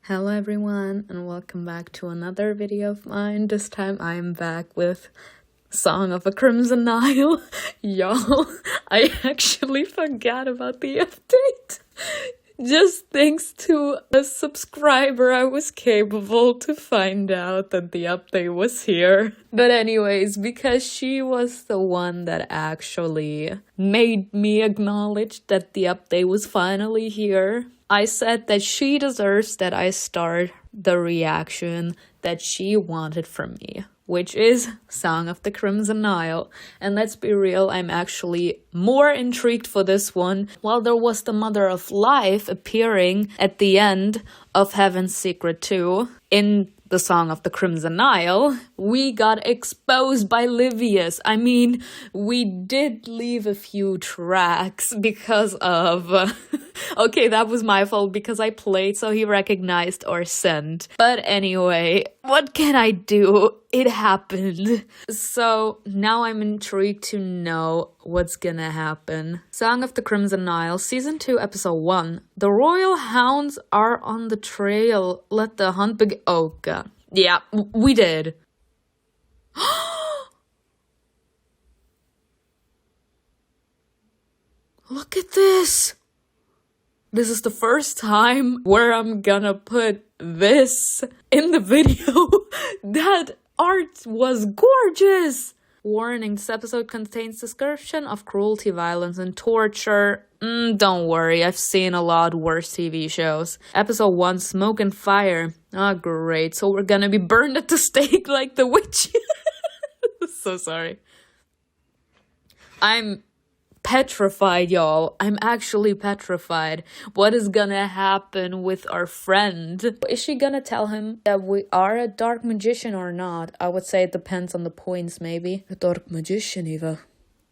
Hello everyone and welcome back to another video of mine. This time I am back with Song of a Crimson Nile. Y'all, I actually forgot about the update. Just thanks to a subscriber, I was capable to find out that the update was here. But anyways, because she was the one that actually made me acknowledge that the update was finally here, I said that she deserves that I start the reaction that she wanted from me, which is Song of the Crimson Nile. And let's be real, I'm actually more intrigued for this one. While there was the Mother of Life appearing at the end of Heaven's Secret 2 in the Song of the Crimson Nile, we got exposed by Livius. I mean, we did leave a few tracks because of... okay, that was my fault because I played so he recognized our scent. But anyway, what can I do? It happened. So now I'm intrigued to know what's gonna happen. Song of the Crimson Nile, Season 2, Episode 1. The royal hounds are on the trail. Let the hunt begin. Oh god. Yeah, we did. Look at this. This is the first time where I'm gonna put this in the video. That art was gorgeous! Warning, this episode contains description of cruelty, violence, and torture. Don't worry, I've seen a lot worse TV shows. Episode 1, Smoke and Fire. Oh, great. So we're gonna be burned at the stake like the witch. So sorry. I'm petrified, y'all. I'm actually petrified. What is gonna happen with our friend? Is she gonna tell him that we are a dark magician or not? I would say it depends on the points, maybe. A dark magician, Eva.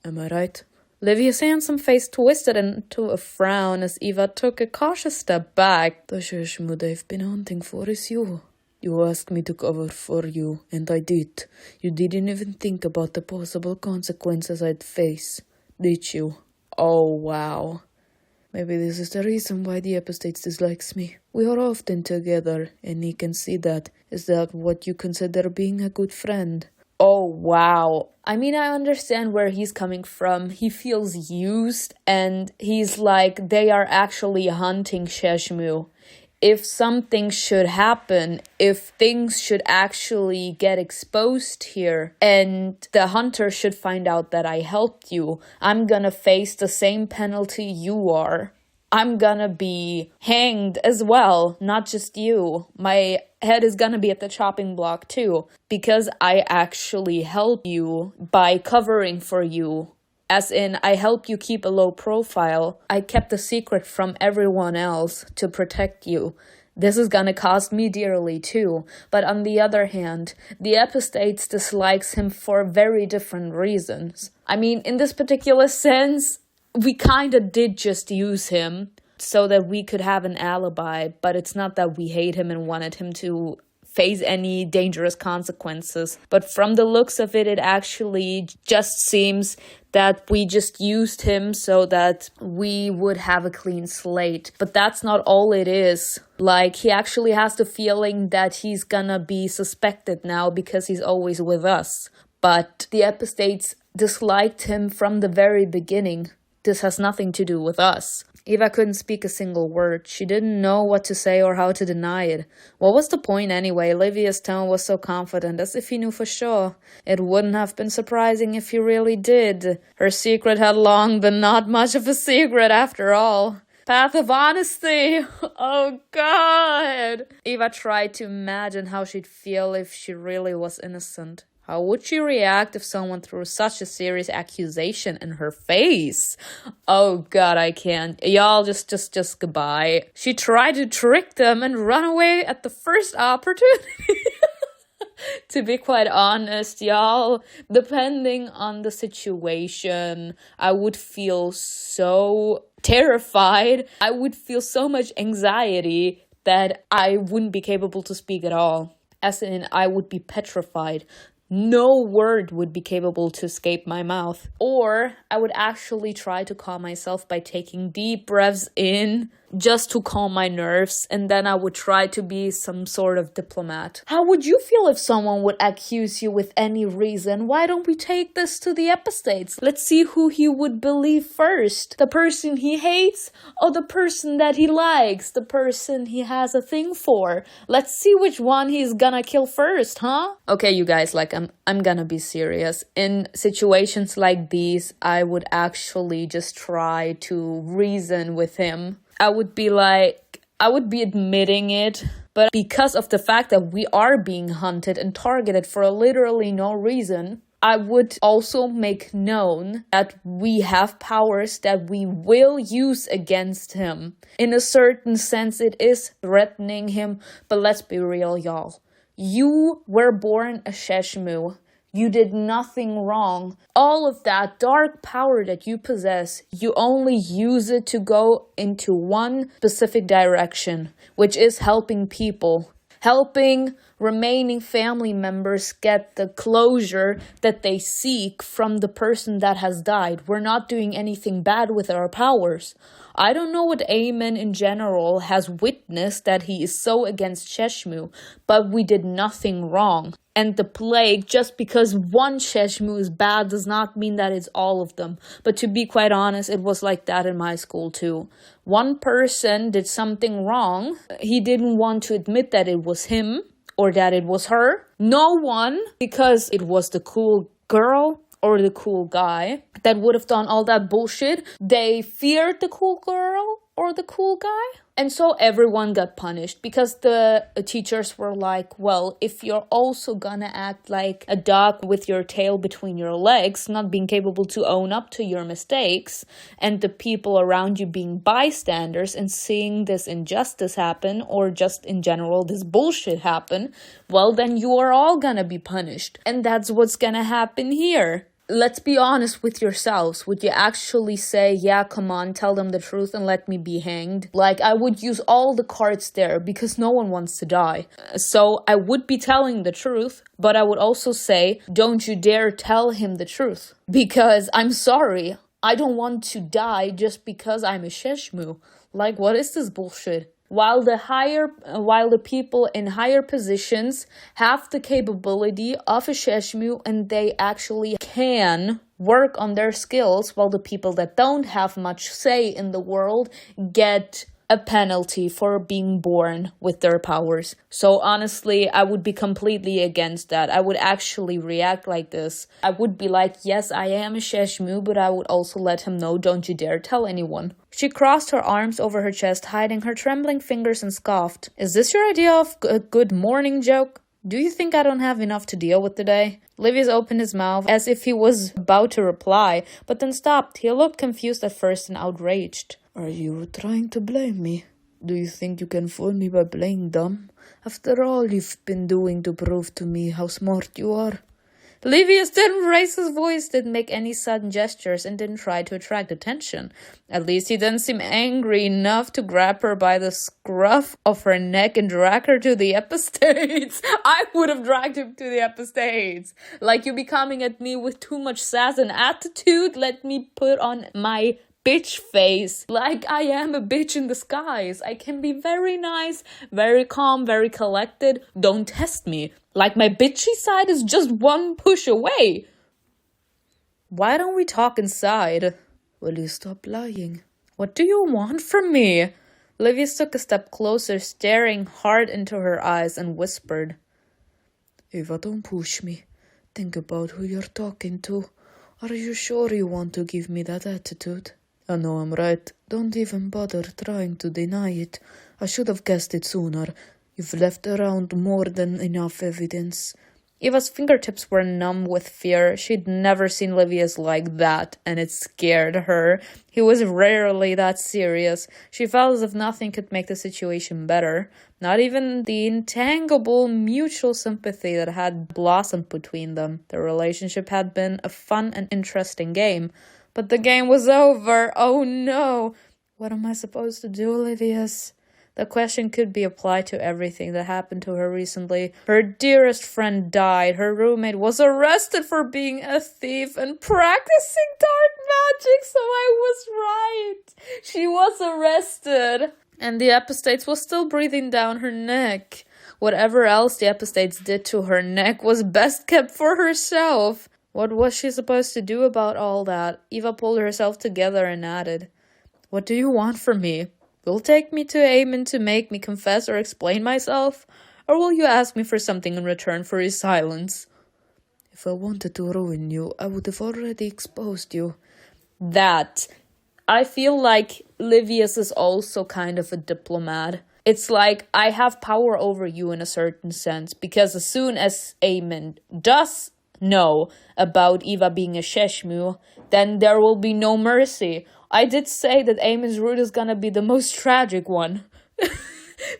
Am I right? Livia's handsome face twisted into a frown as Eva took a cautious step back. The Shishmu they've been hunting for is you. You asked me to cover for you, and I did. You didn't even think about the possible consequences I'd face. Did you? Oh, wow. Maybe this is the reason why the Epistate dislikes me. We are often together, and he can see that. Is that what you consider being a good friend? Oh, wow. I mean, I understand where he's coming from. He feels used, and he's like, they are actually hunting Sheshmu. If something should happen, if things should actually get exposed here, and the hunter should find out that I helped you, I'm gonna face the same penalty you are. I'm gonna be hanged as well, not just you. My head is gonna be at the chopping block too, because I actually helped you by covering for you. As in, I helped you keep a low profile. I kept a secret from everyone else to protect you. This is gonna cost me dearly too. But on the other hand, the Epistates dislikes him for very different reasons. I mean, in this particular sense, we kinda did just use him so that we could have an alibi, but it's not that we hate him and wanted him to face any dangerous consequences. But from the looks of it, it actually just seems that we just used him so that we would have a clean slate. But that's not all it is. Like, he actually has the feeling that he's gonna be suspected now because he's always with us. But the Epistates disliked him from the very beginning. This has nothing to do with us. Eva couldn't speak a single word. She didn't know what to say or how to deny it. What was the point anyway? Livia's tone was so confident, as if he knew for sure. It wouldn't have been surprising if he really did. Her secret had long been not much of a secret after all. Path of honesty! Oh god! Eva tried to imagine how she'd feel if she really was innocent. How would she react if someone threw such a serious accusation in her face? Oh god, I can't. Y'all, just goodbye. She tried to trick them and run away at the first opportunity. To be quite honest, y'all, depending on the situation, I would feel so terrified. I would feel so much anxiety that I wouldn't be capable to speak at all. As in, I would be petrified. No word would be capable to escape my mouth. Or I would actually try to calm myself by taking deep breaths in, just to calm my nerves, and then I would try to be some sort of diplomat. How would you feel if someone would accuse you with any reason? Why don't we take this to the epistates? Let's see who he would believe first. The person he hates or the person that he likes? The person he has a thing for? Let's see which one he's gonna kill first, huh? Okay, you guys, like, I'm gonna be serious. In situations like these, I would actually just try to reason with him. I would be admitting it, but because of the fact that we are being hunted and targeted for literally no reason, I would also make known that we have powers that we will use against him. In a certain sense, it is threatening him, but let's be real, y'all. You were born a Sheshmu. You did nothing wrong. All of that dark power that you possess, you only use it to go into one specific direction, which is helping people. Helping remaining family members get the closure that they seek from the person that has died. We're not doing anything bad with our powers. I don't know what Aemon in general has witnessed that he is so against Sheshmu, but we did nothing wrong. And the plague, just because one Sheshmu is bad does not mean that it's all of them. But to be quite honest, it was like that in my school too. One person did something wrong. He didn't want to admit that it was him or that it was her. No one, because it was the cool girl or the cool guy that would have done all that bullshit. They feared the cool girl or the cool guy. And so everyone got punished because the teachers were like, well, if you're also gonna act like a dog with your tail between your legs, not being capable to own up to your mistakes, and the people around you being bystanders and seeing this injustice happen, or just in general this bullshit happen, well, then you are all gonna be punished. And that's what's gonna happen here. Let's be honest with yourselves. Would you actually say, yeah, come on, tell them the truth and let me be hanged? Like, I would use all the cards there because no one wants to die. So I would be telling the truth, but I would also say, don't you dare tell him the truth. Because I'm sorry, I don't want to die just because I'm a Sheshmu. Like, what is this bullshit? While the people in higher positions have the capability of a Sheshmu and they actually can work on their skills, while the people that don't have much say in the world get a penalty for being born with their powers. So honestly, I would be completely against that. I would actually react like this. I would be like, yes, I am a Sheshmu, but I would also let him know, don't you dare tell anyone. She crossed her arms over her chest, hiding her trembling fingers, and scoffed. Is this your idea of a good morning joke? Do you think I don't have enough to deal with today? Livius opened his mouth as if he was about to reply, but then stopped. He looked confused at first and outraged. Are you trying to blame me? Do you think you can fool me by playing dumb? After all you've been doing to prove to me how smart you are. Livius didn't raise his voice, didn't make any sudden gestures, and didn't try to attract attention. At least he didn't seem angry enough to grab her by the scruff of her neck and drag her to the epistates. I would have dragged him to the epistates. Like, you be coming at me with too much sass and attitude, let me put on my bitch face, like I am a bitch in disguise. I can be very nice, very calm, very collected. Don't test me. Like, my bitchy side is just one push away. Why don't we talk inside? Will you stop lying? What do you want from me? Livius took a step closer, staring hard into her eyes, and whispered, Eva, don't push me. Think about who you're talking to. Are you sure you want to give me that attitude? I know I'm right. Don't even bother trying to deny it. I should have guessed it sooner. You've left around more than enough evidence. Eva's fingertips were numb with fear. She'd never seen Livius like that, and it scared her. He was rarely that serious. She felt as if nothing could make the situation better. Not even the intangible mutual sympathy that had blossomed between them. Their relationship had been a fun and interesting game. But the game was over. Oh no. What am I supposed to do, Livius? The question could be applied to everything that happened to her recently. Her dearest friend died. Her roommate was arrested for being a thief and practicing dark magic. So I was right. She was arrested. And the epistates was still breathing down her neck. Whatever else the epistates did to her neck was best kept for herself. What was she supposed to do about all that? Eva pulled herself together and added, "What do you want from me? Will you take me to Eamon to make me confess or explain myself? Or will you ask me for something in return for his silence?" "If I wanted to ruin you, I would have already exposed you." That. I feel like Livius is also kind of a diplomat. It's like, I have power over you in a certain sense, because as soon as Eamon does know about Eva being a Sheshmu, then there will be no mercy. I did say that Eamon's route is gonna be the most tragic one.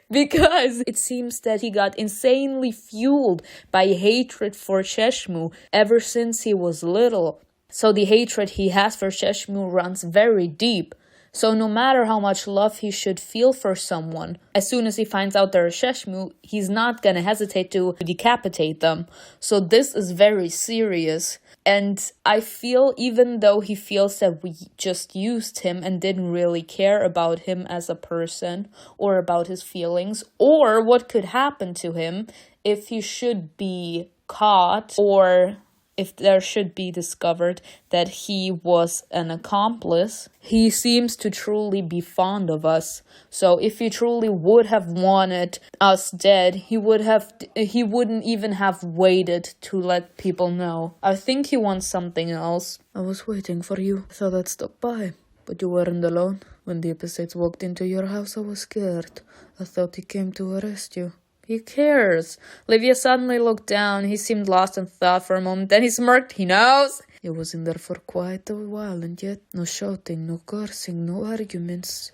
Because it seems that he got insanely fueled by hatred for Sheshmu ever since he was little. So the hatred he has for Sheshmu runs very deep. So no matter how much love he should feel for someone, as soon as he finds out they're a Sheshmu, he's not gonna hesitate to decapitate them. So this is very serious. And I feel even though he feels that we just used him and didn't really care about him as a person or about his feelings or what could happen to him if he should be caught or if there should be discovered that he was an accomplice, he seems to truly be fond of us. So if he truly would have wanted us dead, he wouldn't even have waited to let people know. I think he wants something else. "I was waiting for you. I thought I'd stop by, but you weren't alone. When the episodes walked into your house, I was scared. I thought he came to arrest you." "He cares." Livia suddenly looked down. He seemed lost in thought for a moment. Then he smirked. "He knows." "You was in there for quite a while, and yet no shouting, no cursing, no arguments.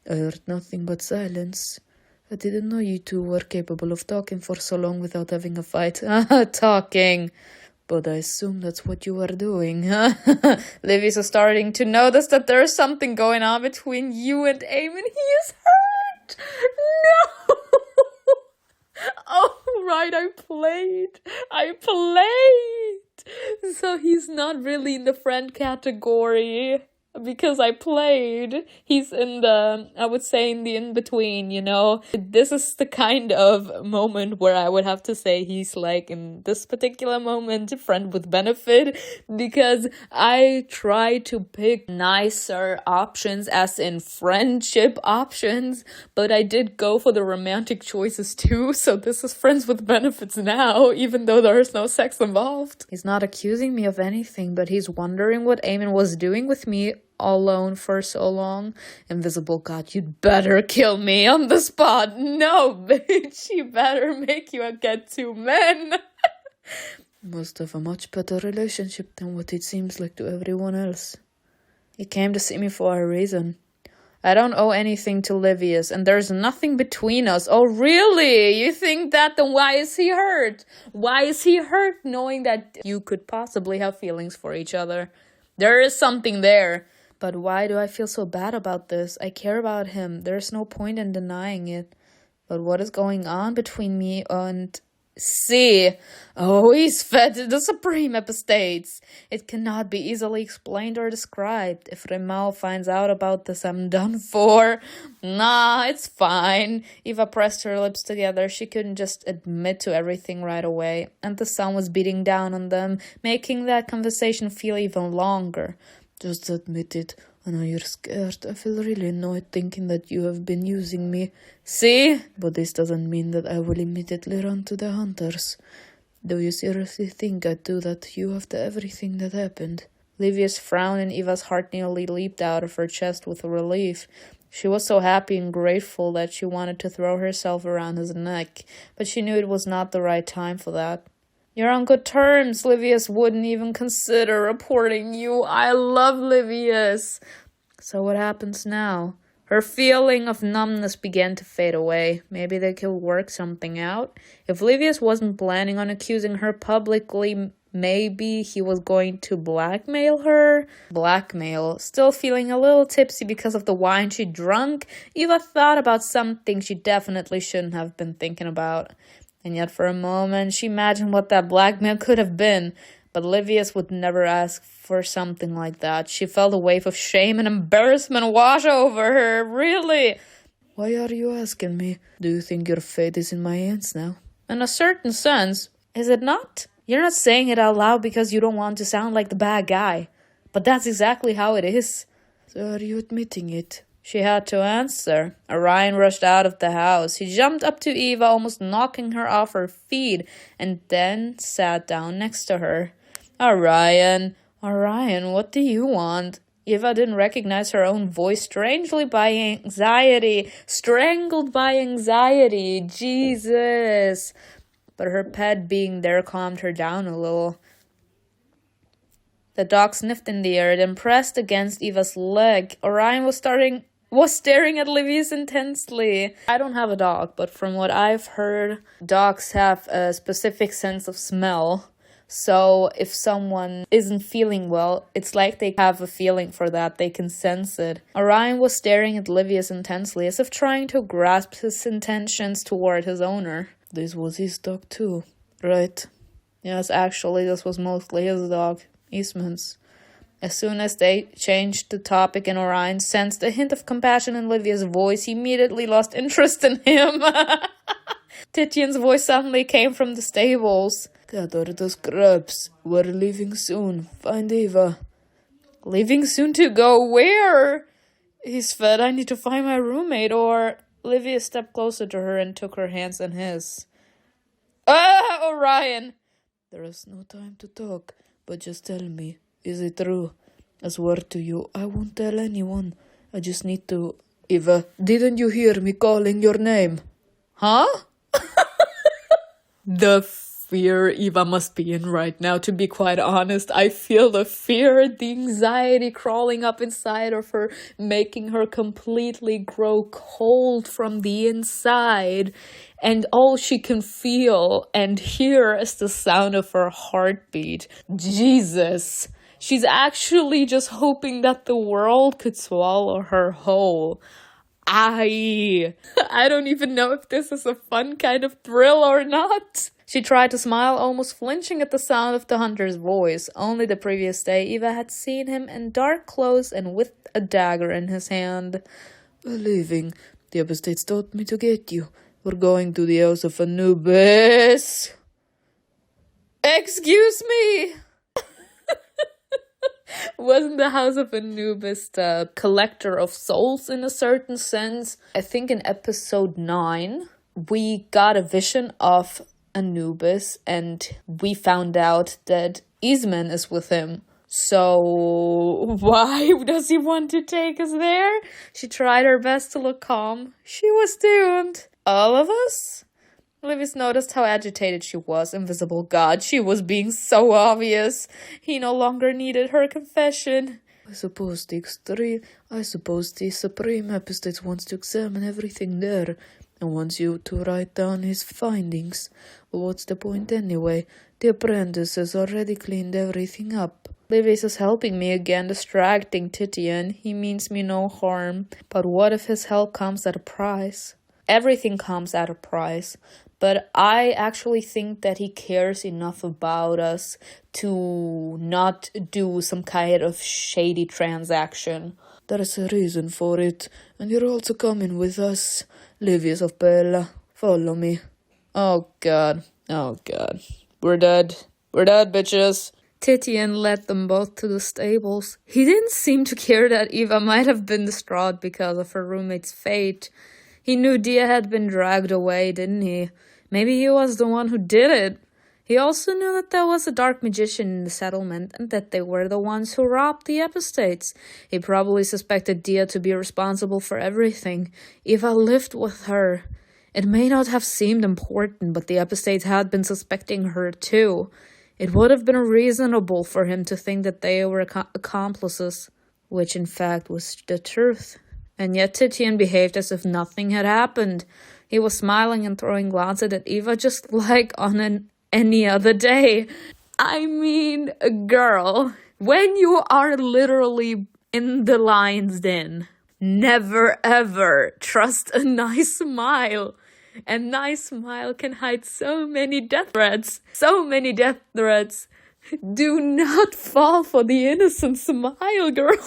I heard nothing but silence. I didn't know you two were capable of talking for so long without having a fight." "Talking. But I assume that's what you were doing." Livy's starting to notice that there's something going on between you and Eamon. He is hurt. No. Oh, right, I played. So he's not really in the friend category because I played. He's in the, I would say, in the in-between, you know. This is the kind of moment where I would have to say he's like, in this particular moment, a friend with benefit, because I try to pick nicer options, as in friendship options, but I did go for the romantic choices too, so this is friends with benefits now, even though there is no sex involved. He's not accusing me of anything, but he's wondering what Eamon was doing with me alone for so long. Invisible God, you'd better kill me on the spot. No, bitch, you better make you get two men. Must have a much better relationship than what it seems like to everyone else. He came to see me for a reason. I don't owe anything to Livius, and there's nothing between us. Oh, really? You think that? Then why is he hurt? Why is he hurt knowing that you could possibly have feelings for each other? There is something there. But why do I feel so bad about this? I care about him. There's no point in denying it. But what is going on between me and C? Oh, he's fed to the supreme epistates. It cannot be easily explained or described. If Remal finds out about this, I'm done for. Nah, it's fine. Eva pressed her lips together. She couldn't just admit to everything right away. And the sun was beating down on them, making that conversation feel even longer. Just admit it. I know you're scared. I feel really annoyed thinking that you have been using me. See? But this doesn't mean that I will immediately run to the hunters. Do you seriously think I'd do that to you after everything that happened? Livia's frown and Eva's heart nearly leaped out of her chest with relief. She was so happy and grateful that she wanted to throw herself around his neck, but she knew it was not the right time for that. You're on good terms. Livius wouldn't even consider reporting you. I love Livius. So what happens now? Her feeling of numbness began to fade away. Maybe they could work something out. If Livius wasn't planning on accusing her publicly, Maybe he was going to blackmail her? Blackmail. Still feeling a little tipsy because of the wine she drank, Eva thought about something she definitely shouldn't have been thinking about. And yet for a moment, she imagined what that blackmail could have been. But Livius would never ask for something like that. She felt a wave of shame and embarrassment wash over her. Really? Why are you asking me? Do you think your fate is in my hands now? In a certain sense, is it not? You're not saying it out loud because you don't want to sound like the bad guy. But that's exactly how it is. So are you admitting it? She had to answer. Orion rushed out of the house. He jumped up to Eva, almost knocking her off her feet, and then sat down next to her. Orion, what do you want? Eva didn't recognize her own voice, strangled by anxiety. Jesus. But her pet being there calmed her down a little. The dog sniffed in the air, then pressed against Eva's leg. Orion was staring at Livius intensely. I don't have a dog, but from what I've heard, dogs have a specific sense of smell. So if someone isn't feeling well, it's like they have a feeling for that. They can sense it. Orion was staring at Livius intensely, as if trying to grasp his intentions toward his owner. This was his dog too, right? Yes, actually, this was mostly his dog, Eastman's. As soon as they changed the topic and Orion sensed a hint of compassion in Livia's voice, he immediately lost interest in him. Titian's voice suddenly came from the stables. Gather the scraps. We're leaving soon. Find Eva. Leaving soon to go where? He's fed. I need to find my roommate, or... Livia stepped closer to her and took her hands in his. Orion! There is no time to talk, but just tell me, is it true? I swear to you, I won't tell anyone. I just need to... Eva, didn't you hear me calling your name? Huh? The fear Eva must be in right now, to be quite honest. I feel the fear, the anxiety crawling up inside of her, making her completely grow cold from the inside. And all she can feel and hear is the sound of her heartbeat. Jesus! She's actually just hoping that the world could swallow her whole. I don't even know if this is a fun kind of thrill or not. She tried to smile, almost flinching at the sound of the hunter's voice. Only the previous day, Eva had seen him in dark clothes and with a dagger in his hand. We're leaving. The upstates told me to get you. We're going to the house of Anubis. Excuse me! Wasn't the House of Anubis the collector of souls in a certain sense? I think in episode 9, we got a vision of Anubis and we found out that Eastman is with him. So why does he want to take us there? She tried her best to look calm. She was doomed. All of us? Livius noticed how agitated she was. Invisible God, she was being so obvious. He no longer needed her confession. I suppose the Supreme Epistate wants to examine everything there and wants you to write down his findings. But what's the point anyway? The apprentice has already cleaned everything up. Livius is helping me again, distracting Titian. He means me no harm. But what if his help comes at a price? Everything comes at a price. But I actually think that he cares enough about us to not do some kind of shady transaction. There is a reason for it, and you're also coming with us. Livius of Bella, follow me. Oh god. We're dead, bitches. Titian led them both to the stables. He didn't seem to care that Eva might have been distraught because of her roommate's fate. He knew Dia had been dragged away, didn't he? Maybe he was the one who did it. He also knew that there was a dark magician in the settlement and that they were the ones who robbed the epistates. He probably suspected Dia to be responsible for everything. Eva lived with her. It may not have seemed important, but the epistates had been suspecting her too. It would have been reasonable for him to think that they were accomplices, which in fact was the truth. And yet Titian behaved as if nothing had happened. He was smiling and throwing glances at Eva just like on any other day. I mean, girl, when you are literally in the lion's den, never ever trust a nice smile. A nice smile can hide so many death threats. So many death threats. Do not fall for the innocent smile, girl.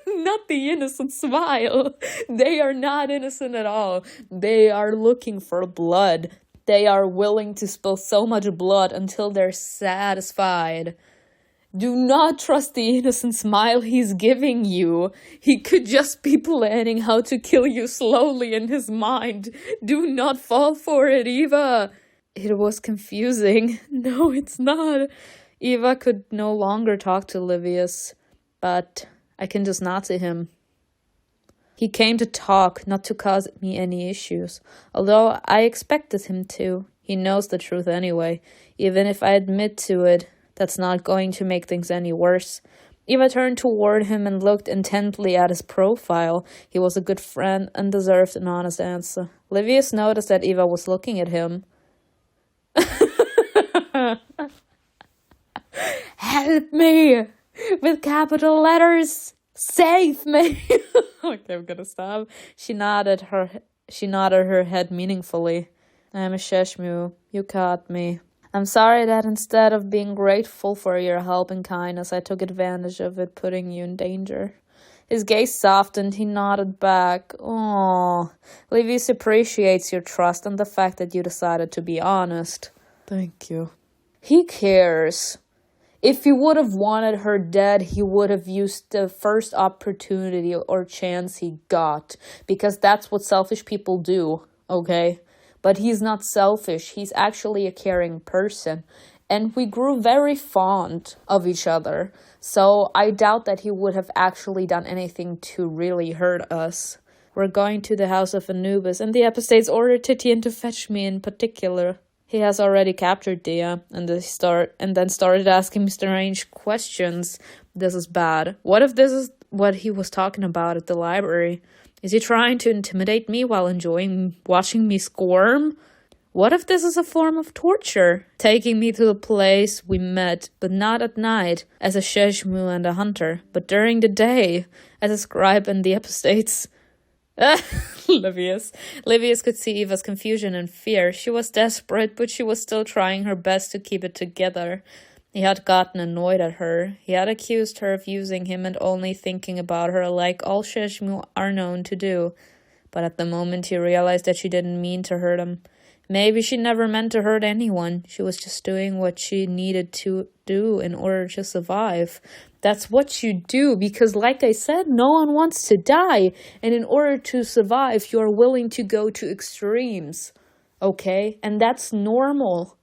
Not the innocent smile. They are not innocent at all. They are looking for blood. They are willing to spill so much blood until they're satisfied. Do not trust the innocent smile he's giving you. He could just be planning how to kill you slowly in his mind. Do not fall for it, Eva. It was confusing. No, it's not. Eva could no longer talk to Livius, but I can just nod to him. He came to talk, not to cause me any issues, although I expected him to. He knows the truth anyway, even if I admit to it. That's not going to make things any worse. Eva turned toward him and looked intently at his profile. He was a good friend and deserved an honest answer. Livius noticed that Eva was looking at him. Help me! With capital letters! Save me! Okay, I'm gonna stop. She nodded her head meaningfully. I'm a Sheshmu. You caught me. I'm sorry that instead of being grateful for your help and kindness, I took advantage of it, putting you in danger. His gaze softened. He nodded back. Oh, Livius appreciates your trust and the fact that you decided to be honest. Thank you. He cares. If he would have wanted her dead, he would have used the first opportunity or chance he got, because that's what selfish people do, okay? But he's not selfish. He's actually a caring person. And we grew very fond of each other. So I doubt that he would have actually done anything to really hurt us. We're going to the house of Anubis, and the Epistates ordered Titian to fetch me in particular. He has already captured Dia, and then started asking me strange questions. This is bad. What if this is what he was talking about at the library? Is he trying to intimidate me while enjoying watching me squirm? What if this is a form of torture? Taking me to the place we met, but not at night, as a Sheshmu and a hunter, but during the day, as a scribe and the Epistates. Livius could see Eva's confusion and fear. She was desperate, but she was still trying her best to keep it together. He had gotten annoyed at her. He had accused her of using him and only thinking about her like all Sheshmu are known to do. But at the moment he realized that she didn't mean to hurt him. Maybe she never meant to hurt anyone. She was just doing what she needed to do in order to survive. That's what you do, because like I said, no one wants to die. And in order to survive, you are willing to go to extremes. Okay? And that's normal.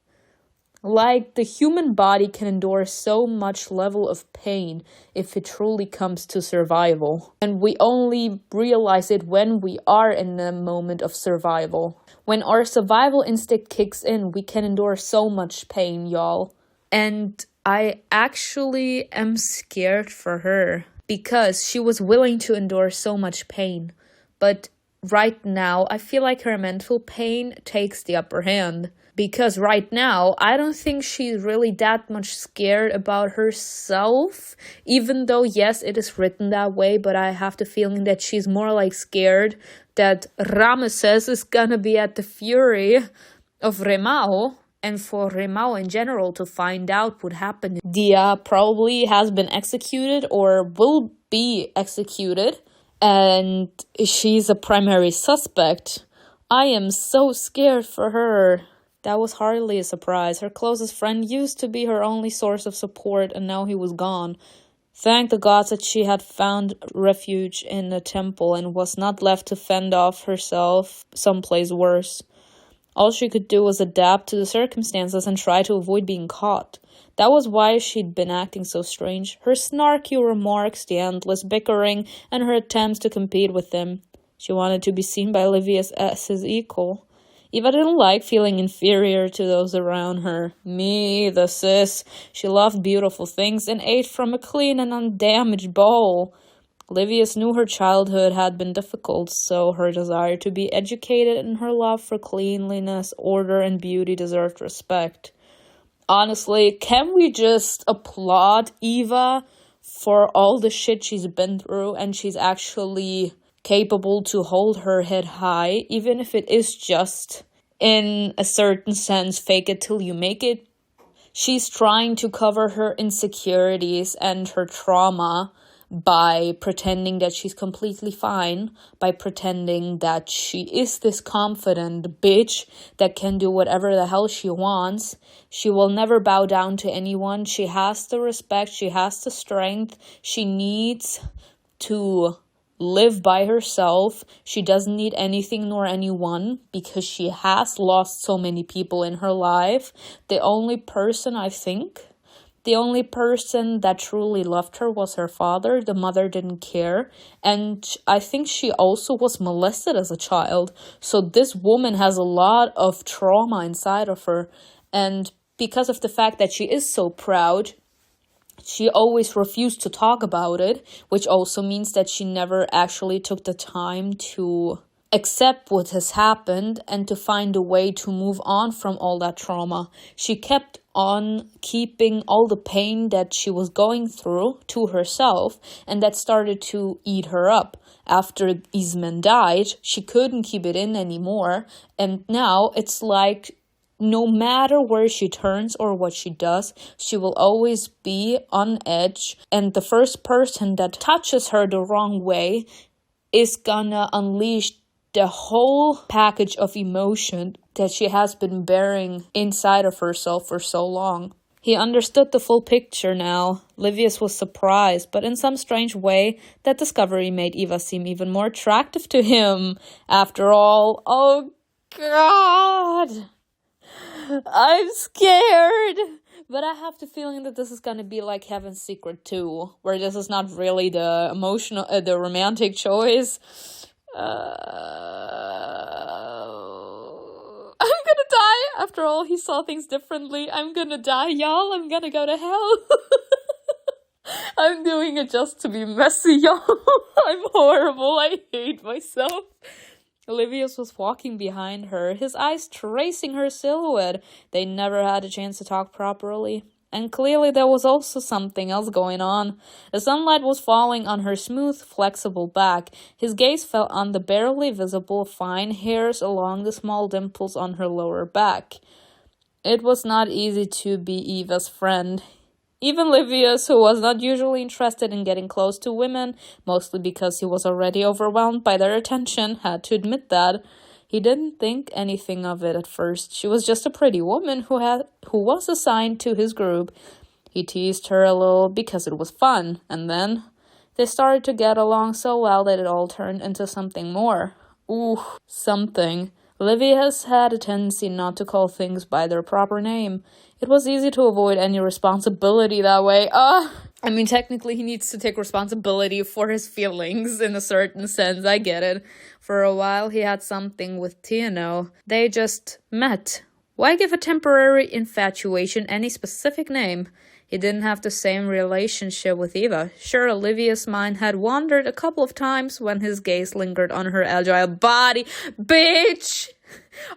Like, the human body can endure so much level of pain if it truly comes to survival. And we only realize it when we are in a moment of survival. When our survival instinct kicks in, we can endure so much pain, y'all. And I actually am scared for her, because she was willing to endure so much pain. But right now, I feel like her mental pain takes the upper hand. Because right now, I don't think she's really that much scared about herself. Even though, yes, it is written that way, but I have the feeling that she's more like scared that Ramesses is gonna be at the fury of Remao. And for Remao in general to find out what happened. Dia probably has been executed or will be executed. And she's a primary suspect. I am so scared for her. That was hardly a surprise. Her closest friend used to be her only source of support, and now he was gone. Thank the gods that she had found refuge in a temple and was not left to fend off herself someplace worse. All she could do was adapt to the circumstances and try to avoid being caught. That was why she'd been acting so strange. Her snarky remarks, the endless bickering, and her attempts to compete with him. She wanted to be seen by Livius as his equal. Eva didn't like feeling inferior to those around her. Me, the sis. She loved beautiful things and ate from a clean and undamaged bowl. Livius knew her childhood had been difficult, so her desire to be educated and her love for cleanliness, order, and beauty deserved respect. Honestly, can we just applaud Eva for all the shit she's been through, and she's actually capable to hold her head high, even if it is just, in a certain sense, fake it till you make it. She's trying to cover her insecurities and her trauma by pretending that she's completely fine, by pretending that she is this confident bitch that can do whatever the hell she wants. She will never bow down to anyone. She has the respect, she has the strength, she needs to live by herself. She doesn't need anything nor anyone because she has lost so many people in her life. The only person that truly loved her was her father. The mother didn't care. And I think she also was molested as a child. So this woman has a lot of trauma inside of her. And because of the fact that she is so proud, she always refused to talk about it, which also means that she never actually took the time to accept what has happened and to find a way to move on from all that trauma. She kept on keeping all the pain that she was going through to herself, and that started to eat her up. After Ismen died, she couldn't keep it in anymore, and now it's like no matter where she turns or what she does, she will always be on edge, and the first person that touches her the wrong way is gonna unleash the whole package of emotion that she has been bearing inside of herself for so long. He understood the full picture now. Livius was surprised, but in some strange way, that discovery made Eva seem even more attractive to him. After all, oh God, I'm scared. But I have the feeling that this is gonna be like Heaven's Secret 2, where this is not really the the romantic choice. I'm gonna die. After all, he saw things differently. I'm gonna die, y'all. I'm gonna go to hell. I'm doing it just to be messy, y'all. I'm horrible. I hate myself. Olivius was walking behind her, his eyes tracing her silhouette. They never had a chance to talk properly. And clearly there was also something else going on. The sunlight was falling on her smooth, flexible back. His gaze fell on the barely visible fine hairs along the small dimples on her lower back. It was not easy to be Eva's friend. Even Livius, who was not usually interested in getting close to women, mostly because he was already overwhelmed by their attention, had to admit that. He didn't think anything of it at first. She was just a pretty woman who was assigned to his group. He teased her a little because it was fun, and then they started to get along so well that it all turned into something more. Ooh, something. Livius had a tendency not to call things by their proper name. It was easy to avoid any responsibility that way. I mean, technically he needs to take responsibility for his feelings in a certain sense, I get it. For a while he had something with Tiano. They just met. Why give a temporary infatuation any specific name? He didn't have the same relationship with Eva. Sure, Olivia's mind had wandered a couple of times when his gaze lingered on her agile body. Bitch!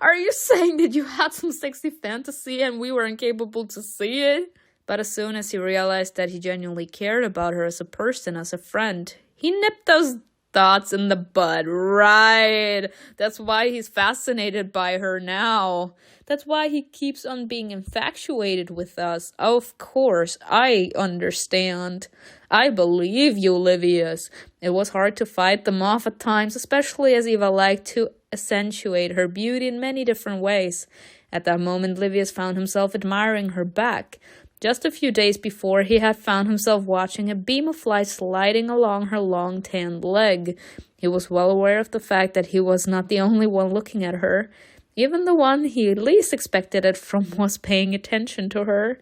Are you saying that you had some sexy fantasy and we were incapable to see it? But as soon as he realized that he genuinely cared about her as a person, as a friend, he nipped those thoughts in the bud. Right. That's why he's fascinated by her now. That's why he keeps on being infatuated with us. Of course, I understand. I believe you, Livius. It was hard to fight them off at times, especially as Eva liked to accentuate her beauty in many different ways. At that moment, Livius found himself admiring her back. Just a few days before, he had found himself watching a beam of light sliding along her long tanned leg. He was well aware of the fact that he was not the only one looking at her. Even the one he least expected it from was paying attention to her.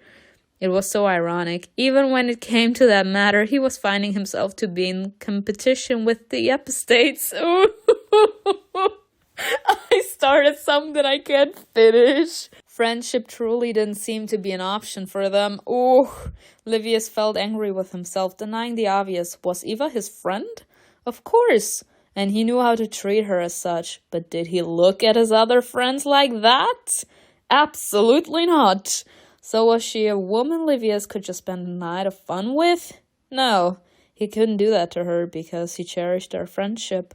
It was so ironic. Even when it came to that matter, he was finding himself to be in competition with the epistates. I started something I can't finish. Friendship truly didn't seem to be an option for them. Ooh, Livius felt angry with himself, denying the obvious. Was Eva his friend? Of course. And he knew how to treat her as such. But did he look at his other friends like that? Absolutely not. So was she a woman Livius could just spend a night of fun with? No, he couldn't do that to her because he cherished their friendship.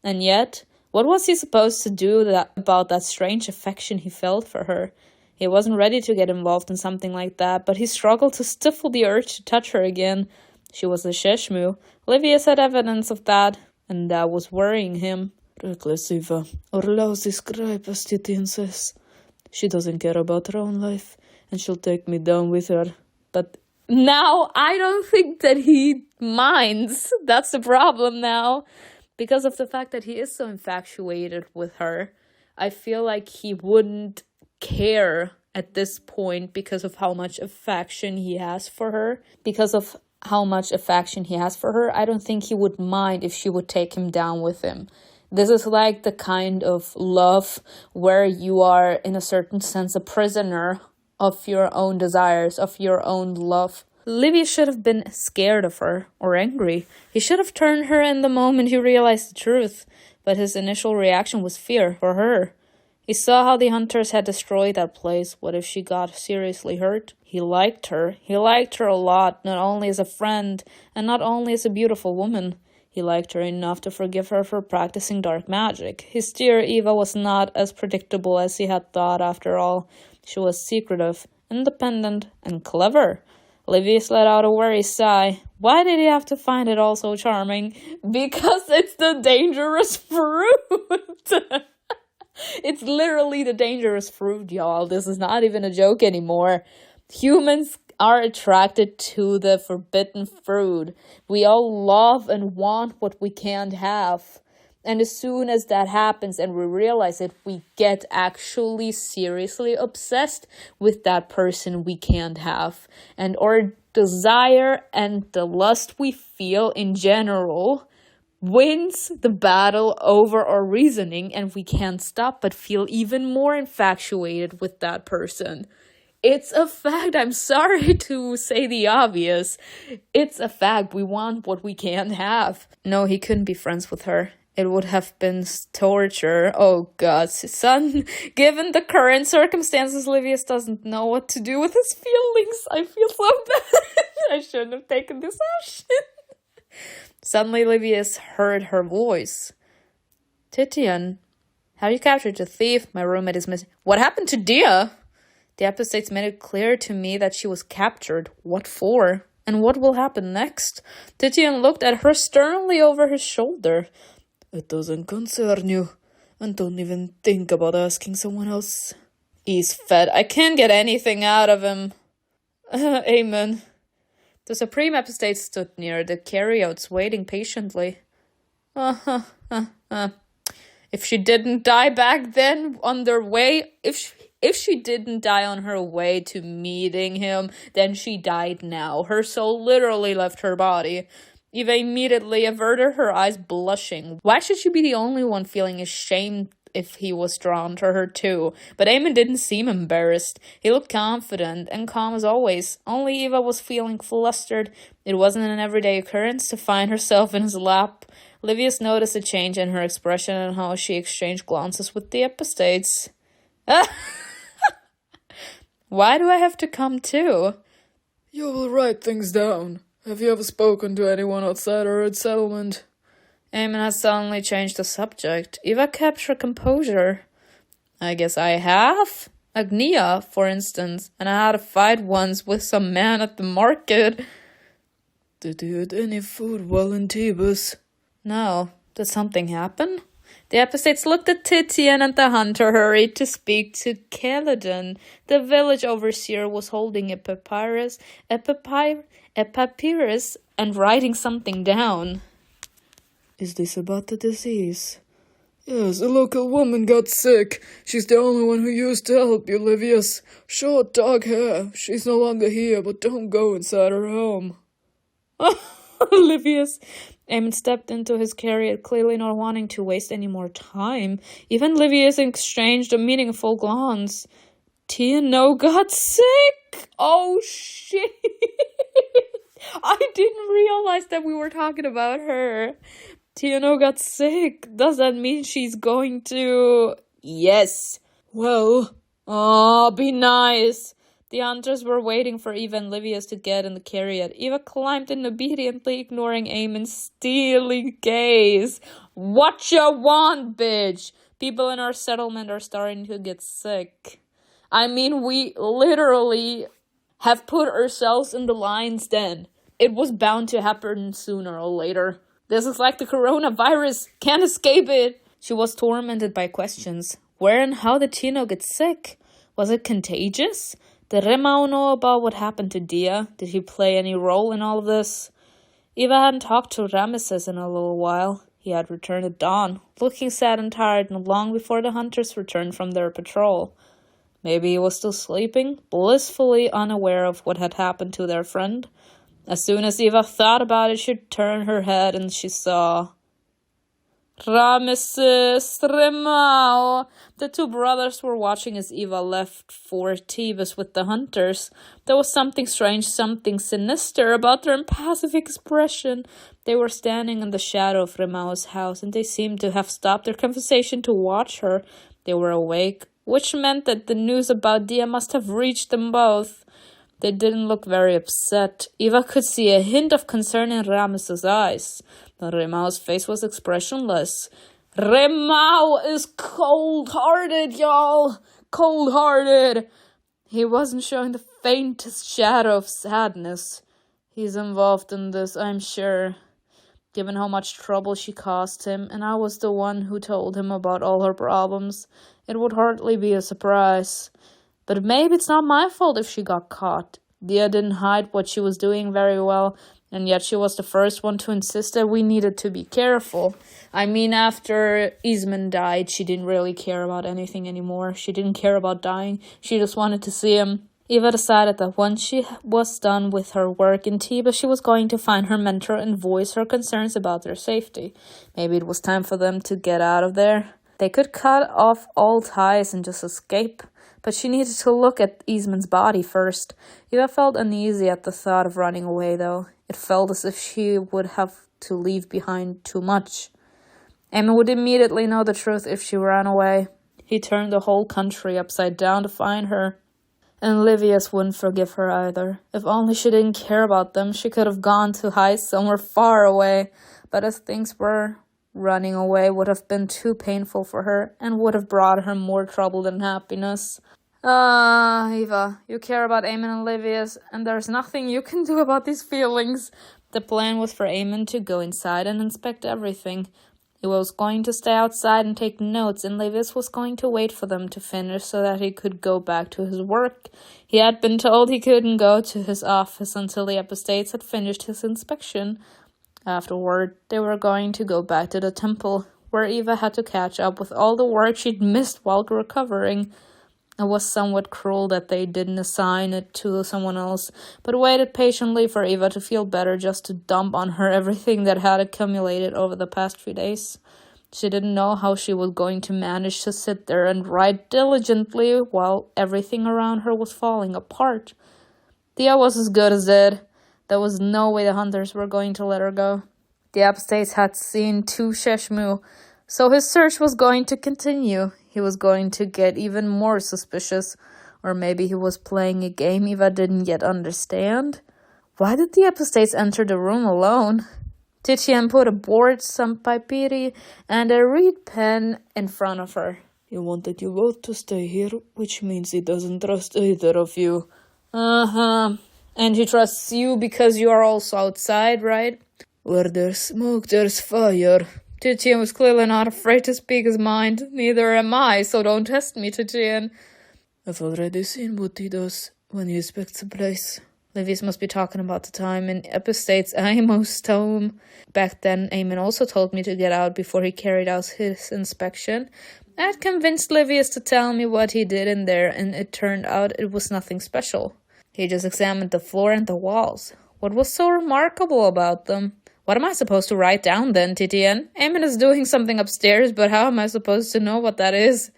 And yet, what was he supposed to do about that strange affection he felt for her? He wasn't ready to get involved in something like that, but he struggled to stifle the urge to touch her again. She was a Sheshmu. Livius had evidence of that, and that was worrying him. Regressiva, or lousy scribe, as Titian says. She doesn't care about her own life, and she'll take me down with her. But now I don't think that he minds. That's the problem now. Because of the fact that he is so infatuated with her, I feel like he wouldn't care at this point because of how much affection he has for her. I don't think he would mind if she would take him down with him. This is like the kind of love where you are, in a certain sense, a prisoner of your own desires, of your own love. Livy should have been scared of her, or angry. He should have turned her in the moment he realized the truth, but his initial reaction was fear for her. He saw how the hunters had destroyed that place. What if she got seriously hurt? He liked her. He liked her a lot, not only as a friend, and not only as a beautiful woman. He liked her enough to forgive her for practicing dark magic. His dear Eva was not as predictable as he had thought after all. She was secretive, independent, and clever. Livius let out a worried sigh. Why did he have to find it all so charming? Because it's the dangerous fruit! It's literally the dangerous fruit, y'all. This is not even a joke anymore. Humans are attracted to the forbidden fruit. We all love and want what we can't have. And as soon as that happens and we realize it, we get actually seriously obsessed with that person we can't have. And our desire and the lust we feel in general wins the battle over our reasoning, and we can't stop but feel even more infatuated with that person. It's a fact. I'm sorry to say the obvious. It's a fact. We want what we can't have. No, he couldn't be friends with her. It would have been torture. Oh God, son. Given the current circumstances, Livius doesn't know what to do with his feelings. I feel so bad. I shouldn't have taken this action. Suddenly, Livius heard her voice. Titian, have you captured the thief? My roommate is missing. What happened to Dia? The episodes made it clear to me that she was captured. What for? And what will happen next? Titian looked at her sternly over his shoulder. It doesn't concern you. And don't even think about asking someone else. He's fed. I can't get anything out of him. Amen. The Supreme Epistate stood near the carryouts, waiting patiently. If she didn't die back then on their way, if she didn't die on her way to meeting him, then she died now. Her soul literally left her body. Eva immediately averted her eyes, blushing. Why should she be the only one feeling ashamed if he was drawn to her too? But Eamon didn't seem embarrassed. He looked confident and calm as always. Only Eva was feeling flustered. It wasn't an everyday occurrence to find herself in his lap. Livius noticed a change in her expression and how she exchanged glances with the epistates. Why do I have to come too? You will write things down. Have you ever spoken to anyone outside our settlement? Eamon had suddenly changed the subject. Eva kept her composure. I guess I have. Agnia, for instance, and I had a fight once with some man at the market. Did you eat any food while in Thebes? No. Did something happen? The epistates looked at Titian, and the hunter hurried to speak to Caledon. The village overseer was holding a papyrus, and writing something down. Is this about the disease? Yes, a local woman got sick. She's the only one who used to help you, Livius. Short, dark hair. She's no longer here, but don't go inside her home. Livius. Eamon stepped into his chariot, clearly not wanting to waste any more time. Even Livius exchanged a meaningful glance. Tiano got sick! Oh, shit! I didn't realize that we were talking about her. Tiano got sick. Does that mean she's going to... Yes. Well... Oh, be nice. The hunters were waiting for Eva and Livius to get in the chariot. Eva climbed in obediently, ignoring Eamon's steely gaze. What you want, bitch? People in our settlement are starting to get sick. I mean, we literally have put ourselves in the lion's den. It was bound to happen sooner or later. This is like the coronavirus. Can't escape it. She was tormented by questions. Where and how did Tino get sick? Was it contagious? Did Remao know about what happened to Dia? Did he play any role in all of this? Eva hadn't talked to Ramesses in a little while. He had returned at dawn, looking sad and tired, and long before the hunters returned from their patrol. Maybe he was still sleeping, blissfully unaware of what had happened to their friend. As soon as Eva thought about it, she turned her head and she saw Ramesses, Remao. The two brothers were watching as Eva left for Thebes with the hunters. There was something strange, something sinister about their impassive expression. They were standing in the shadow of Remao's house, and they seemed to have stopped their conversation to watch her. They were awake, which meant that the news about Dia must have reached them both. They didn't look very upset. Eva could see a hint of concern in Ramesses' eyes. But Remao's face was expressionless. Remao is cold-hearted, y'all! Cold-hearted! He wasn't showing the faintest shadow of sadness. He's involved in this, I'm sure. Given how much trouble she caused him, and I was the one who told him about all her problems, it would hardly be a surprise. But maybe it's not my fault if she got caught. Dia didn't hide what she was doing very well, and yet she was the first one to insist that we needed to be careful. I mean, after Eastman died, she didn't really care about anything anymore. She didn't care about dying. She just wanted to see him. Eva decided that once she was done with her work in Thebes, she was going to find her mentor and voice her concerns about their safety. Maybe it was time for them to get out of there. They could cut off all ties and just escape. But she needed to look at Eastman's body first. Eva felt uneasy at the thought of running away, though. It felt as if she would have to leave behind too much. Emma would immediately know the truth if she ran away. He turned the whole country upside down to find her. And Livius wouldn't forgive her either. If only she didn't care about them, she could have gone to hide somewhere far away. But as things were, running away would have been too painful for her and would have brought her more trouble than happiness. Eva, you care about Eamon and Livius, and there's nothing you can do about these feelings. The plan was for Eamon to go inside and inspect everything. He was going to stay outside and take notes, and Livius was going to wait for them to finish so that he could go back to his work. He had been told he couldn't go to his office until the Epistates had finished his inspection. Afterward, they were going to go back to the temple, where Eva had to catch up with all the work she'd missed while recovering. It was somewhat cruel that they didn't assign it to someone else, but waited patiently for Eva to feel better just to dump on her everything that had accumulated over the past few days. She didn't know how she was going to manage to sit there and write diligently while everything around her was falling apart. Dia was as good as dead. There was no way the hunters were going to let her go. The Epistates had seen to Sheshmu, so his search was going to continue. He was going to get even more suspicious, or maybe he was playing a game Eva didn't yet understand. Why did the Epistates enter the room alone? Titian put a board, some papyri, and a reed pen in front of her. He wanted you both to stay here, which means he doesn't trust either of you. Uh-huh. And he trusts you because you are also outside, right? Where there's smoke, there's fire. Titian was clearly not afraid to speak his mind. Neither am I, so don't test me, Titian. I've already seen what he does when he inspects a place. Livius must be talking about the time in Epistates Amos' tome. Back then, Eamon also told me to get out before he carried out his inspection. I had convinced Livius to tell me what he did in there, and it turned out it was nothing special. He just examined the floor and the walls. What was so remarkable about them? What am I supposed to write down then, Titian? Eamon is doing something upstairs, but how am I supposed to know what that is?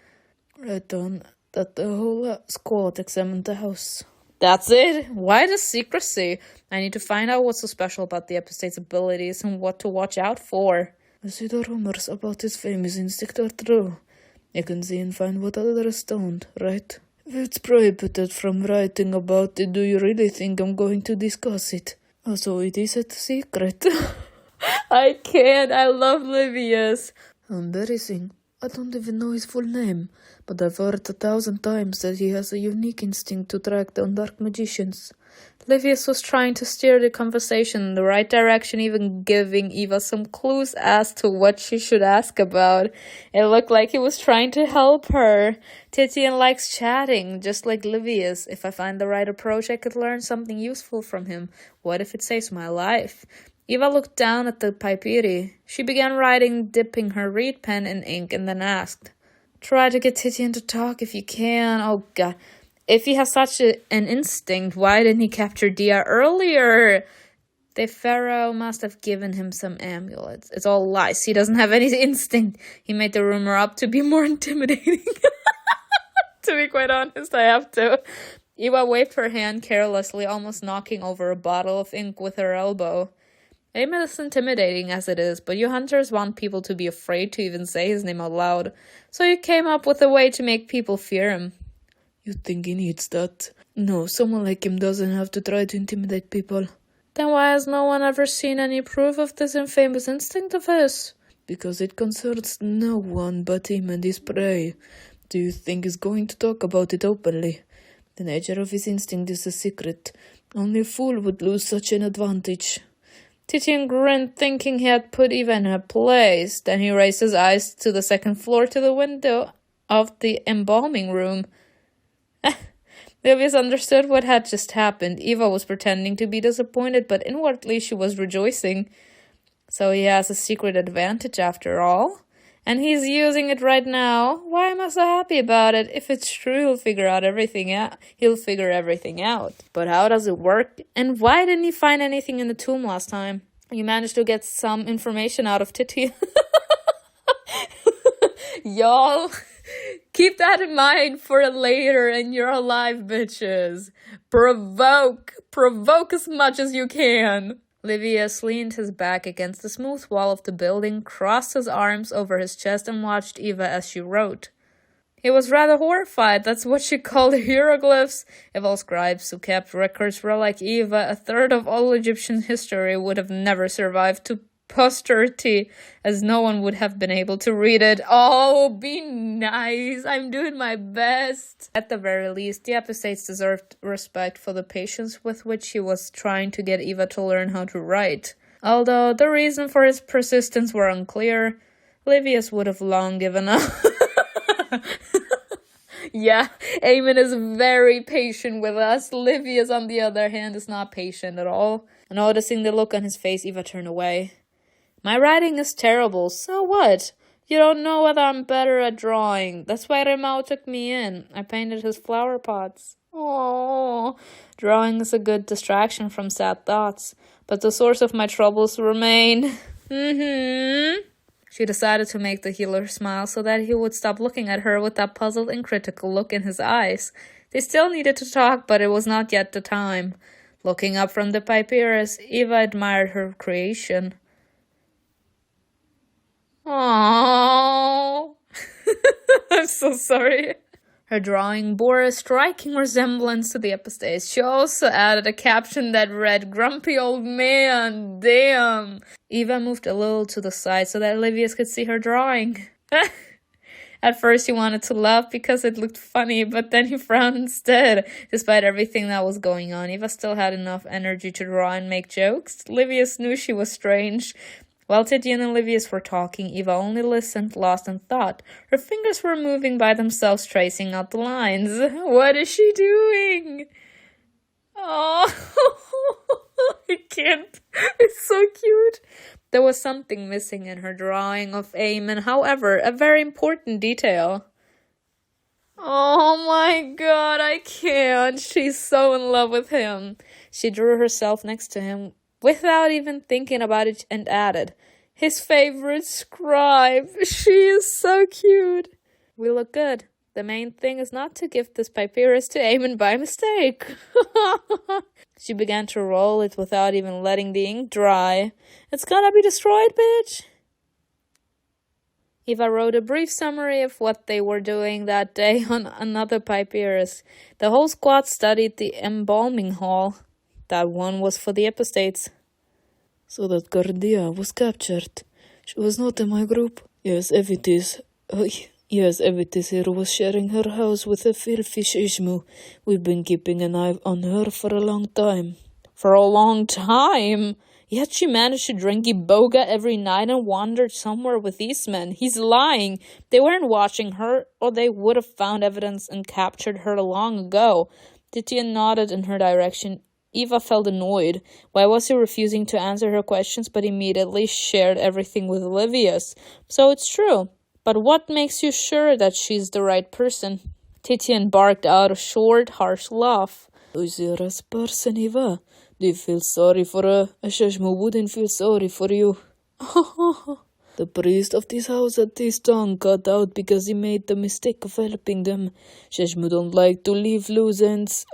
Write down that the whole squad examined the house. That's it? Why the secrecy? I need to find out what's so special about the Epistate's abilities and what to watch out for. I see the rumors about his famous instinct are true. You can see and find what others don't, right? It's prohibited from writing about it. Do you really think I'm going to discuss it? Also, it is a secret. I can't. I love Livius. Embarrassing. I don't even know his full name, but I've heard 1,000 times that he has a unique instinct to track down dark magicians. Livius was trying to steer the conversation in the right direction, even giving Eva some clues as to what she should ask about. It looked like he was trying to help her. Titian likes chatting, just like Livius. If I find the right approach, I could learn something useful from him. What if it saves my life? Eva looked down at the papyri. She began writing, dipping her reed pen in ink, and then asked, "Try to get Titian to talk if you can." Oh god. If he has such an instinct, why didn't he capture Dia earlier? The pharaoh must have given him some amulets. It's all lies. He doesn't have any instinct. He made the rumor up to be more intimidating. To be quite honest, I have to. Eva waved her hand carelessly, almost knocking over a bottle of ink with her elbow. Aemon is intimidating as it is, but you hunters want people to be afraid to even say his name out loud. So you came up with a way to make people fear him. You think he needs that? No, someone like him doesn't have to try to intimidate people. Then why has no one ever seen any proof of this infamous instinct of his? Because it concerns no one but him and his prey. Do you think he's going to talk about it openly? The nature of his instinct is a secret. Only a fool would lose such an advantage. Titian grinned, thinking he had put Eva in her place. Then he raised his eyes to the second floor to the window of the embalming room. Livius understood what had just happened. Eva was pretending to be disappointed, but inwardly she was rejoicing. So he has a secret advantage after all. And he's using it right now. Why am I so happy about it? If it's true, he'll figure everything out. But how does it work? And why didn't he find anything in the tomb last time? You managed to get some information out of Titian. Y'all, keep that in mind for later in your life, bitches. Provoke as much as you can. Livius leaned his back against the smooth wall of the building, crossed his arms over his chest, and watched Eva as she wrote. He was rather horrified. That's what she called hieroglyphs. If all scribes who kept records were like Eva, a third of all Egyptian history would have never survived to posterity, as no one would have been able to read it. Oh, be nice. I'm doing my best. At the very least, the episodes deserved respect for the patience with which he was trying to get Eva to learn how to write. Although the reason for his persistence were unclear, Livius would have long given up. Yeah, Aemon is very patient with us. Livius, on the other hand, is not patient at all. Noticing the look on his face, Eva turned away. My writing is terrible, so what? You don't know whether I'm better at drawing. That's why Remao took me in. I painted his flower pots. Oh, drawing is a good distraction from sad thoughts, but the source of my troubles remain. She decided to make the healer smile so that he would stop looking at her with that puzzled and critical look in his eyes. They still needed to talk, but it was not yet the time. Looking up from the papyrus, Eva admired her creation. Aww. I'm so sorry. Her drawing bore a striking resemblance to the epistates. She also added a caption that read, "Grumpy old man, damn." Eva moved a little to the side so that Livius could see her drawing. At first he wanted to laugh because it looked funny, but then he frowned instead. Despite everything that was going on, Eva still had enough energy to draw and make jokes. Livius knew she was strange. While Titian and Livius were talking, Eva only listened, lost in thought. Her fingers were moving by themselves, tracing out the lines. What is she doing? Oh, I can't. It's so cute. There was something missing in her drawing of Aemon, however, a very important detail. Oh my god, I can't. She's so in love with him. She drew herself next to him without even thinking about it and added, his favorite scribe. She is so cute. We look good. The main thing is not to give this papyrus to Aemon by mistake. She began to roll it without even letting the ink dry. It's gonna be destroyed, bitch. Eva wrote a brief summary of what they were doing that day on another papyrus. The whole squad studied the embalming hall. That one was for the epistates. So that Gardia was captured. She was not in my group. Yes, Evitis. Yes, Evitis here was sharing her house with a filthy Shishmu. We've been keeping an eye on her for a long time. For a long time? Yet she managed to drink iboga every night and wandered somewhere with these men. He's lying. They weren't watching her, or they would have found evidence and captured her long ago. Titian nodded in her direction. Eva felt annoyed. Why was he refusing to answer her questions but immediately shared everything with Livius? So it's true. But what makes you sure that she's the right person? Titian barked out a short, harsh laugh. Who's your person, Eva? Do you feel sorry for her? Sheshmu wouldn't feel sorry for you. The priest of this house had his tongue cut out because he made the mistake of helping them. Sheshmu don't like to leave loose ends.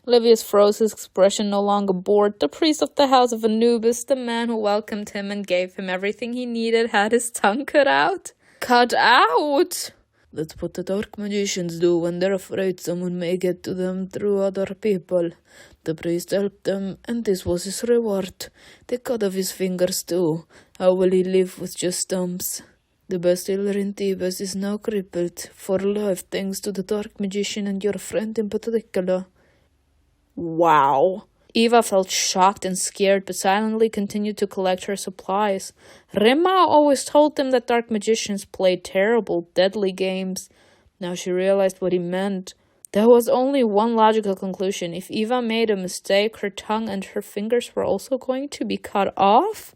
Livius froze, his expression no longer bored. The priest of the house of Anubis, the man who welcomed him and gave him everything he needed, had his tongue cut out. Cut out? That's what the dark magicians do when they're afraid someone may get to them through other people. The priest helped them, and this was his reward. They cut off his fingers too. How will he live with just stumps? The best healer in Thebes is now crippled for life thanks to the dark magician and your friend in particular. Wow. Eva felt shocked and scared, but silently continued to collect her supplies. Rema always told them that dark magicians played terrible, deadly games. Now she realized what he meant. There was only one logical conclusion. If Eva made a mistake, her tongue and her fingers were also going to be cut off?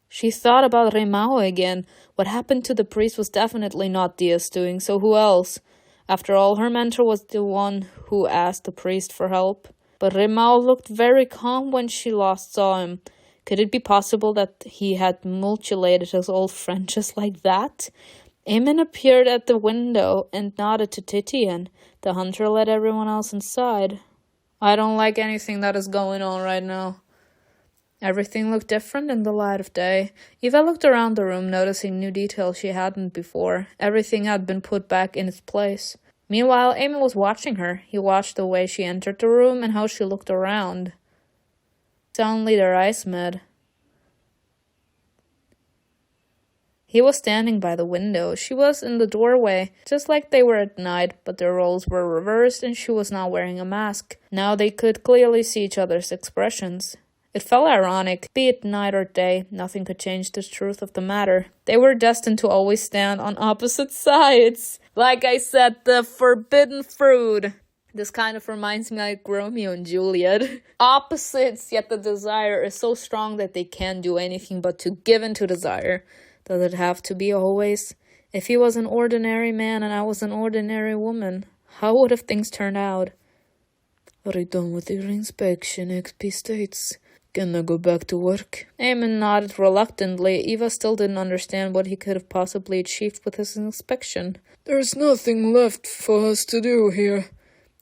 She thought about Remao again. What happened to the priest was definitely not Dia's doing, so who else? After all, her mentor was the one who asked the priest for help. But Remao looked very calm when she last saw him. Could it be possible that he had mutilated his old friend just like that? Eamon appeared at the window and nodded to Titian. The hunter let everyone else inside. I don't like anything that is going on right now. Everything looked different in the light of day. Eva looked around the room, noticing new details she hadn't before. Everything had been put back in its place. Meanwhile, Eamon was watching her. He watched the way she entered the room and how she looked around. Suddenly their eyes met. He was standing by the window. She was in the doorway, just like they were at night, but their roles were reversed and she was now wearing a mask. Now they could clearly see each other's expressions. It felt ironic. Be it night or day, nothing could change the truth of the matter. They were destined to always stand on opposite sides. Like I said, the forbidden fruit. This kind of reminds me like Romeo and Juliet. Opposites, yet the desire is so strong that they can't do anything but to give in to desire. Does it have to be always? If he was an ordinary man and I was an ordinary woman, how would have things turned out? Are you done with your inspection, XP states? Can I go back to work? Eamon nodded reluctantly. Eva still didn't understand what he could have possibly achieved with his inspection. There's nothing left for us to do here.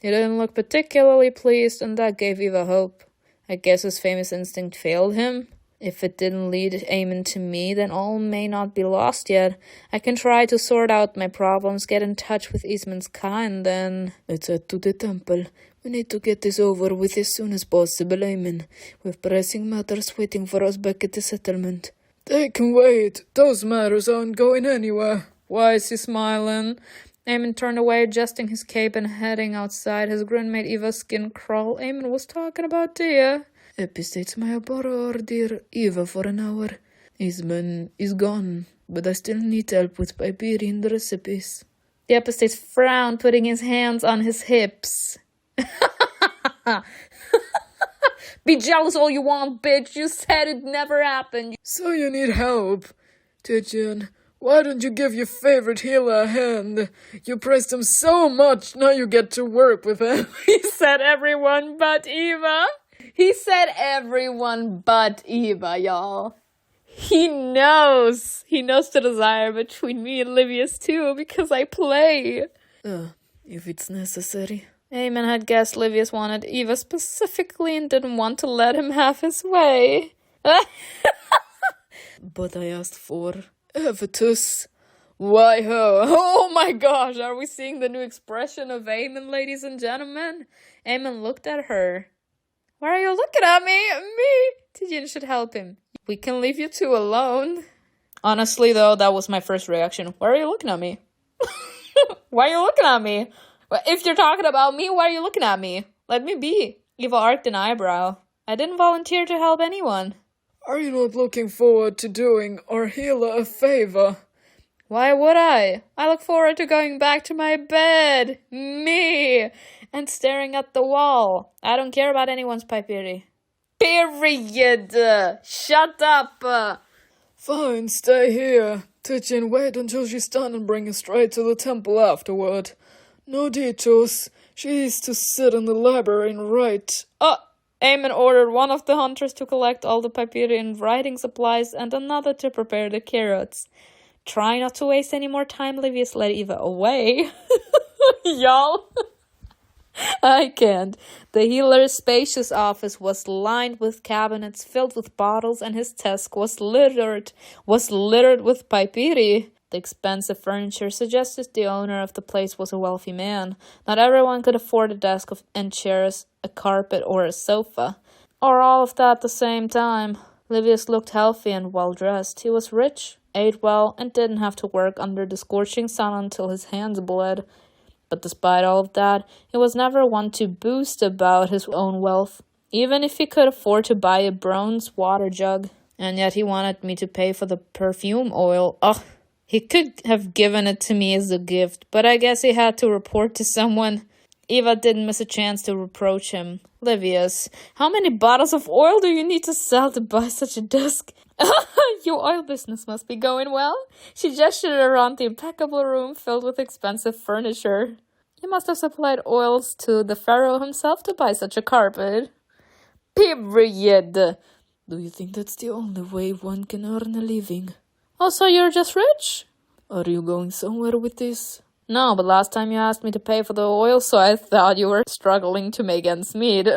He didn't look particularly pleased, and that gave Eva hope. I guess his famous instinct failed him. If it didn't lead Eamon to me, then all may not be lost yet. I can try to sort out my problems, get in touch with Eastman's Ka, and then... Let's head to the temple. We need to get this over with as soon as possible, Eamon. We've pressing matters waiting for us back at the settlement. They can wait. Those matters aren't going anywhere. Why is he smiling? Eamon turned away, adjusting his cape and heading outside. His grin made Eva's skin crawl. Eamon was talking about Dia. Epistates may borrow dear Eva for an hour. Eastman is gone, but I still need help with Iberian recipes. The Epistates frowned, putting his hands on his hips. Be jealous all you want, bitch. You said it never happened. So you need help. Titian, why don't you give your favorite healer a hand? You praised him so much, now you get to work with him. He said everyone but Eva. He said everyone but Eva, y'all. He knows. He knows the desire between me and Livius too, because I play. If it's necessary. Eamon had guessed Livius wanted Eva specifically and didn't want to let him have his way. But I asked for Evitus. Why ho? Oh my gosh, are we seeing the new expression of Eamon, ladies and gentlemen? Eamon looked at her. Why are you looking at me? Me? Tijin should help him. We can leave you two alone. Honestly, though, that was my first reaction. Why are you looking at me? Why are you looking at me? If you're talking about me, why are you looking at me? Let me be. Eva arched an eyebrow. I didn't volunteer to help anyone. Are you not looking forward to doing our healer a favor? Why would I? I look forward to going back to my bed. Me! And staring at the wall. I don't care about anyone's papyri. Period! Shut up! Fine, stay here. Tijin, wait until she's done and bring her straight to the temple afterward. No detours. She is to sit in the library and write. Eamon ordered one of the hunters to collect all the papyri and writing supplies and another to prepare the carrots. Try not to waste any more time, Livius led Eva away. Y'all. I can't. The healer's spacious office was lined with cabinets filled with bottles, and his desk was littered with papyri. The expensive furniture suggested the owner of the place was a wealthy man. Not everyone could afford a desk and chairs, a carpet, or a sofa. Or all of that at the same time. Livius looked healthy and well-dressed. He was rich, ate well, and didn't have to work under the scorching sun until his hands bled. But despite all of that, he was never one to boast about his own wealth, even if he could afford to buy a bronze water jug. And yet he wanted me to pay for the perfume oil. Ugh! He could have given it to me as a gift, but I guess he had to report to someone. Eva didn't miss a chance to reproach him. Livius, how many bottles of oil do you need to sell to buy such a desk? Your oil business must be going well. She gestured around the impeccable room filled with expensive furniture. You must have supplied oils to the pharaoh himself to buy such a carpet. Period. Do you think that's the only way one can earn a living? Oh, so you're just rich? Are you going somewhere with this? No, but last time you asked me to pay for the oil, so I thought you were struggling to make ends meet.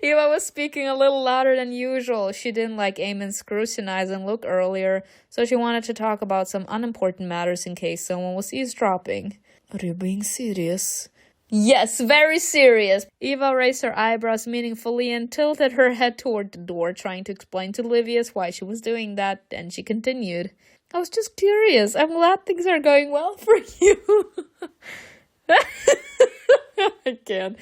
Eva was speaking a little louder than usual. She didn't like Eamon's scrutinizing look earlier, so she wanted to talk about some unimportant matters in case someone was eavesdropping. Are you being serious? Yes, very serious. Eva raised her eyebrows meaningfully and tilted her head toward the door, trying to explain to Livius why she was doing that. Then she continued. I was just curious. I'm glad things are going well for you. I can't.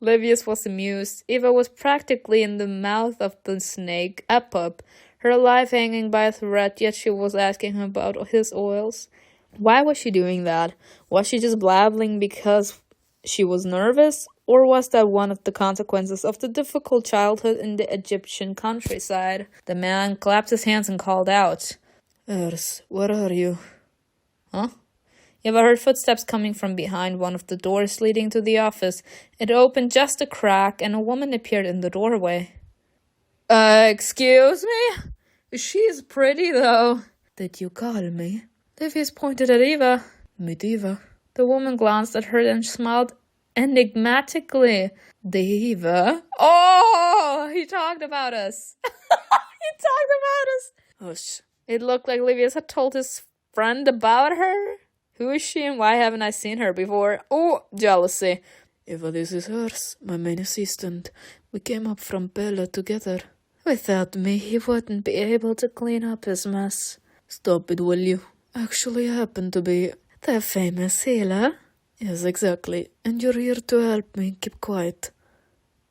Livius was amused. Eva was practically in the mouth of the snake, a pup, her life hanging by a thread, yet she was asking him about his oils. Why was she doing that? Was she just blabbling because she was nervous? Or was that one of the consequences of the difficult childhood in the Egyptian countryside? The man clapped his hands and called out. Ers, where are you? Huh? Eva heard footsteps coming from behind one of the doors leading to the office. It opened just a crack, and a woman appeared in the doorway. Excuse me? She's pretty, though. Did you call me? Livius pointed at Eva. Meet Eva. The woman glanced at her and smiled enigmatically. The Eva? Oh, he talked about us. He talked about us. Hush. It looked like Livius had told his friend about her. Who is she and why haven't I seen her before? Oh, jealousy. Eva, this is hers, my main assistant. We came up from Bella together. Without me, he wouldn't be able to clean up his mess. Stop it, will you? Actually, I happen to be the famous healer. Yes, exactly. And you're here to help me keep quiet.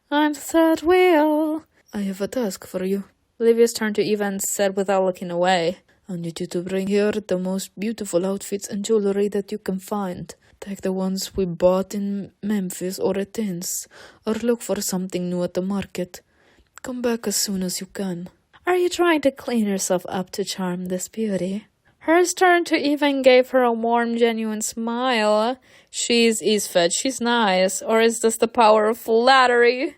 I'm the third wheel. I have a task for you. Livius turned to Eva and said without looking away. I need you to bring here the most beautiful outfits and jewelry that you can find. Take the ones we bought in Memphis or Athens, or look for something new at the market. Come back as soon as you can. Are you trying to clean yourself up to charm this beauty? Hers turned to Eva and gave her a warm, genuine smile. She's Isfed, she's nice. Or is this the power of flattery?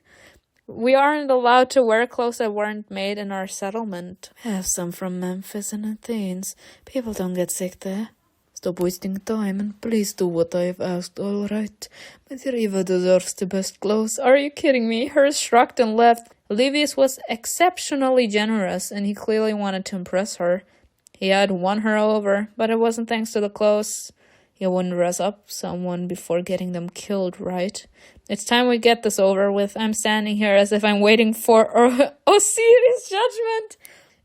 We aren't allowed to wear clothes that weren't made in our settlement. Have some from Memphis and Athens. People don't get sick there. Stop wasting time and please do what I have asked, alright? But your Eva deserves the best clothes. Are you kidding me? Hers shrugged and left. Livius was exceptionally generous and he clearly wanted to impress her. He had won her over, but it wasn't thanks to the clothes. He wouldn't dress up someone before getting them killed, right? It's time we get this over with. I'm standing here as if I'm waiting for Osiris' judgment.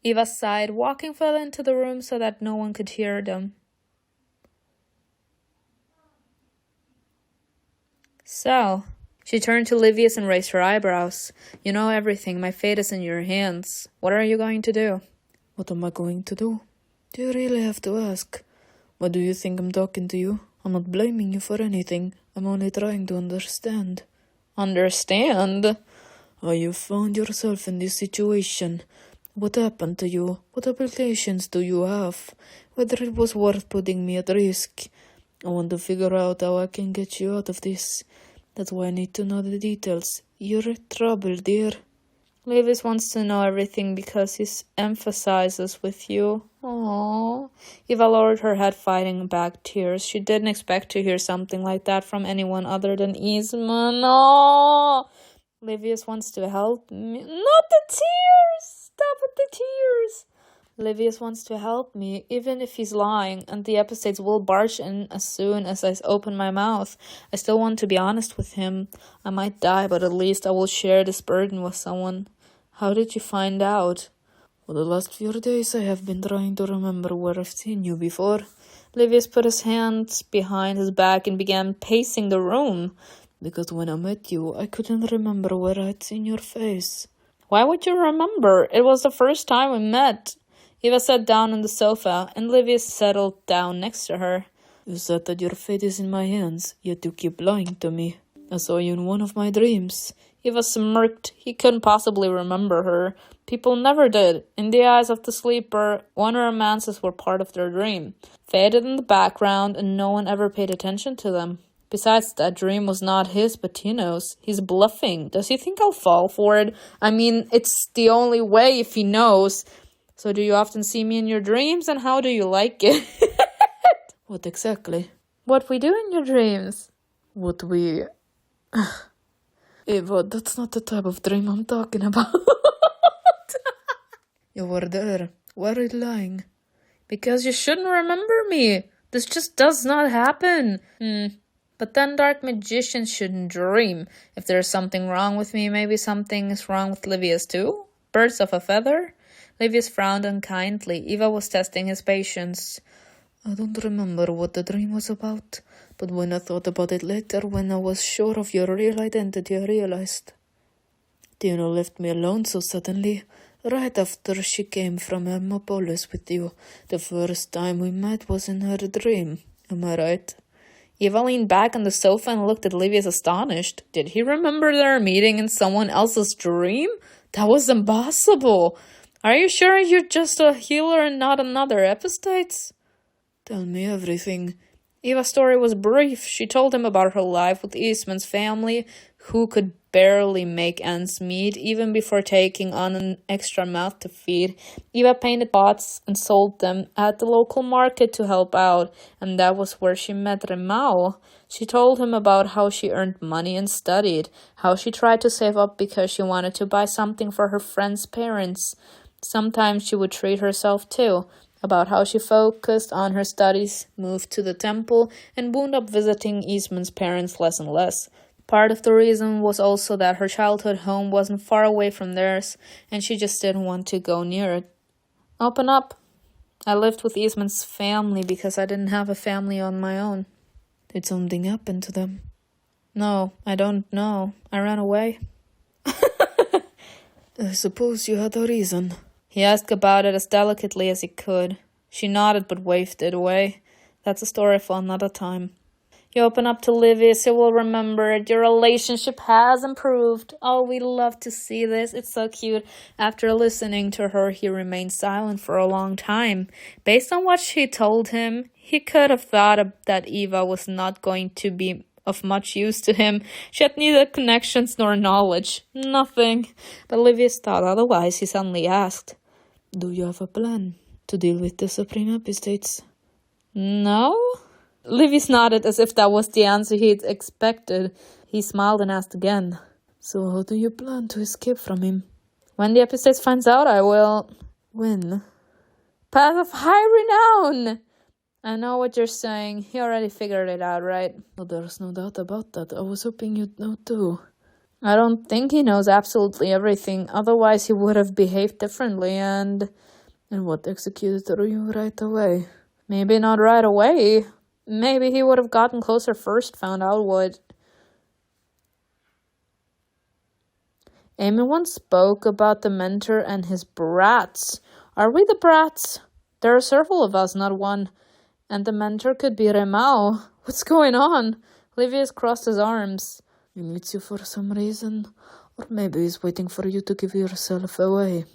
Eva sighed, walking further into the room so that no one could hear them. So, she turned to Livius and raised her eyebrows. You know everything. My fate is in your hands. What are you going to do? What am I going to do? Do you really have to ask? Why do you think I'm talking to you? I'm not blaming you for anything. I'm only trying to understand. Understand? How you found yourself in this situation? What happened to you? What obligations do you have? Whether it was worth putting me at risk? I want to figure out how I can get you out of this. That's why I need to know the details. You're in trouble, dear. Levis wants to know everything because he emphasizes with you. Aww. Eva lowered her head, fighting back tears. She didn't expect to hear something like that from anyone other than Eastman. Aww. Livius wants to help me. Not the tears! Stop with the tears! Livius wants to help me, even if he's lying, and the episodes will barge in as soon as I open my mouth. I still want to be honest with him. I might die, but at least I will share this burden with someone. How did you find out? For the last few days I have been trying to remember where I've seen you before. Livius put his hands behind his back and began pacing the room. Because when I met you, I couldn't remember where I'd seen your face. Why would you remember? It was the first time we met. Eva sat down on the sofa, and Livius settled down next to her. You said that your fate is in my hands, yet you keep lying to me. I saw you in one of my dreams. Eva smirked. He couldn't possibly remember her. People never did. In the eyes of the sleeper, one romances were part of their dream, faded in the background, and no one ever paid attention to them. Besides, that dream was not his, but Tino's. He's bluffing. Does he think I'll fall for it? I mean, it's the only way if he knows. So do you often see me in your dreams, and how do you like it? What exactly? What we do in your dreams? What we... Eva, that's not the type of dream I'm talking about. You were there. Why are you lying? Because you shouldn't remember me. This just does not happen. But then dark magicians shouldn't dream. If there's something wrong with me, maybe something is wrong with Livius too? Birds of a feather? Livius frowned unkindly. Eva was testing his patience. I don't remember what the dream was about, but when I thought about it later, when I was sure of your real identity, I realized. Tino left me alone so suddenly, right after she came from Hermopolis with you. The first time we met was in her dream. Am I right? Eva leaned back on the sofa and looked at Livius astonished. Did he remember their meeting in someone else's dream? That was impossible. Are you sure you're just a healer and not another epistates? Tell me everything. Eva's story was brief. She told him about her life with Eastman's family, who could barely make ends meet, even before taking on an extra mouth to feed. Eva painted pots and sold them at the local market to help out, and that was where she met Remao. She told him about how she earned money and studied, how she tried to save up because she wanted to buy something for her friend's parents. Sometimes she would treat herself too, about how she focused on her studies, moved to the temple, and wound up visiting Eastman's parents less and less. Part of the reason was also that her childhood home wasn't far away from theirs, and she just didn't want to go near it. Open up. I lived with Eastman's family because I didn't have a family on my own. Did something happen to them? No, I don't know. I ran away. I suppose you had a reason. He asked about it as delicately as he could. She nodded but waved it away. That's a story for another time. You open up to Livius, he will remember it. Your relationship has improved. Oh, we love to see this. It's so cute. After listening to her, he remained silent for a long time. Based on what she told him, he could have thought that Eva was not going to be of much use to him. She had neither connections nor knowledge. Nothing. But Livius thought otherwise. He suddenly asked, Do you have a plan to deal with the Supreme Epistates? No? Livius nodded as if that was the answer he'd expected. He smiled and asked again. So how do you plan to escape from him? When the Epistates finds out, I will. When? Path of high renown! I know what you're saying. You already figured it out, right? Well, there's no doubt about that. I was hoping you'd know too. I don't think he knows absolutely everything. Otherwise, he would have behaved differently and what executed you right away? maybe not right away. Maybe he would have gotten closer first, found out what. Amy once spoke about the mentor and his brats. Are we the brats? There are several of us, not one. And the mentor could be Remao. What's going on? Livius crossed his arms. He needs you for some reason. Or maybe he's waiting for you to give yourself away.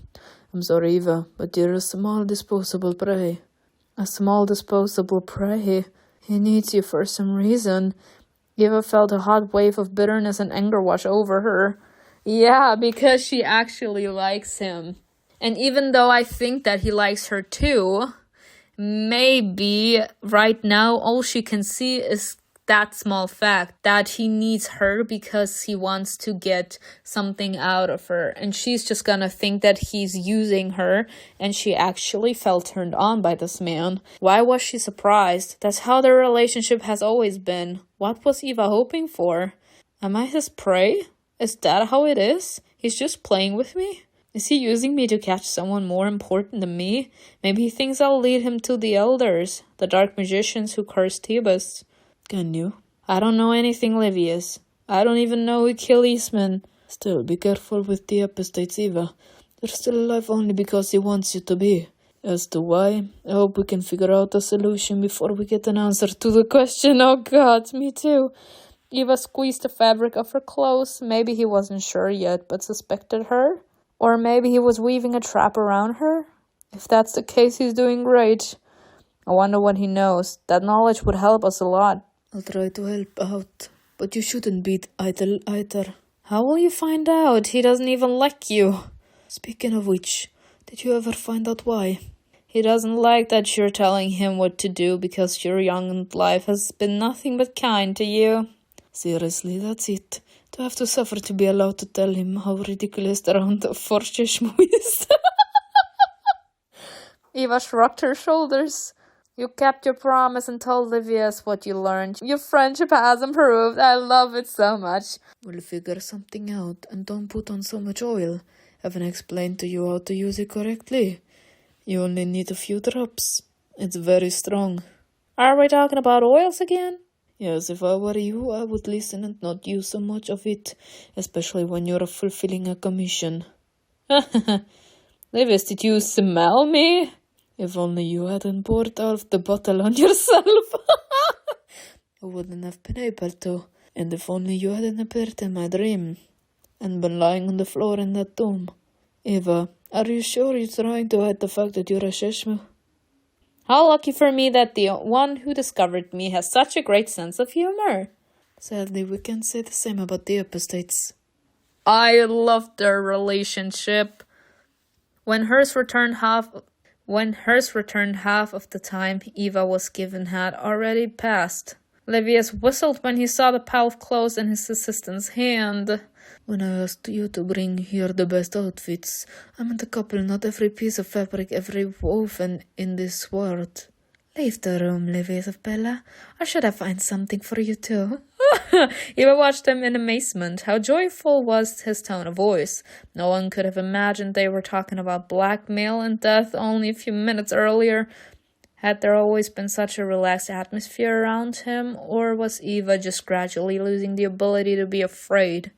I'm sorry, Eva, but you're a small disposable prey. A small disposable prey? He needs you for some reason. Eva felt a hot wave of bitterness and anger wash over her. Yeah, because she actually likes him. And even though I think that he likes her too, maybe right now all she can see is that small fact that he needs her because he wants to get something out of her. And she's just gonna think that he's using her, and she actually felt turned on by this man. Why was she surprised? That's how their relationship has always been. What was Eva hoping for? Am I his prey? Is that how it is? He's just playing with me? Is he using me to catch someone more important than me? Maybe he thinks I'll lead him to the elders, the dark magicians who cursed Thebes. Can you? I don't know anything, Livius. I don't even know who killed Eastman. Still, be careful with the apostates, Eva. They're still alive only because he wants you to be. As to why, I hope we can figure out a solution before we get an answer to the question. Oh God, me too. Eva squeezed the fabric of her clothes. Maybe he wasn't sure yet, but suspected her. Or maybe he was weaving a trap around her. If that's the case, he's doing great. I wonder what he knows. That knowledge would help us a lot. I'll try to help out, but you shouldn't be idle either. How will you find out? He doesn't even like you. Speaking of which, did you ever find out why? He doesn't like that you're telling him what to do because you're young and life has been nothing but kind to you. Seriously, that's it. To have to suffer to be allowed to tell him how ridiculous the round of Forcheshmu is. Eva shrugged her shoulders. You kept your promise and told Livius what you learned. Your friendship has improved. I love it so much. We'll figure something out and don't put on so much oil. Haven't explained to you how to use it correctly. You only need a few drops. It's very strong. Are we talking about oils again? Yes, if I were you, I would listen and not use so much of it, especially when you're fulfilling a commission. Livius, did you smell me? If only you hadn't poured out the bottle on yourself. I wouldn't have been able to. And if only you hadn't appeared in my dream and been lying on the floor in that tomb. Eva, are you sure you're trying to hide the fact that you're a Sheshmu? How lucky for me that the one who discovered me has such a great sense of humor. Sadly, we can't say the same about the apostates. I loved their relationship. When hers returned half of the time Eva was given had already passed. Livius whistled when he saw the pile of clothes in his assistant's hand. When I asked you to bring here the best outfits, I meant a couple, not every piece of fabric every woven in this world. Leave the room, Livius of Bella, or should I find something for you too? Eva watched him in amazement. How joyful was his tone of voice. No one could have imagined they were talking about blackmail and death only a few minutes earlier. Had there always been such a relaxed atmosphere around him, or was Eva just gradually losing the ability to be afraid?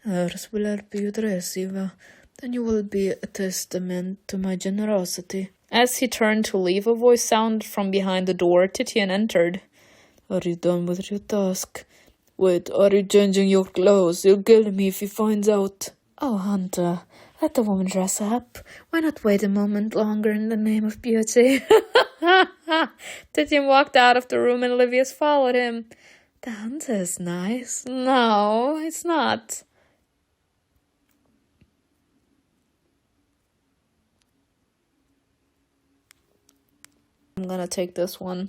Hers will help you dress, Eva. Then you will be a testament to my generosity. As he turned to leave, a voice sounded from behind the door. Titian entered. Are you done with your task? Wait, are you changing your clothes? You'll kill me if he finds out. Oh, Hunter, let the woman dress up. Why not wait a moment longer in the name of beauty? Titian walked out of the room and Livius followed him. The Hunter is nice. No, it's not. I'm gonna take this one.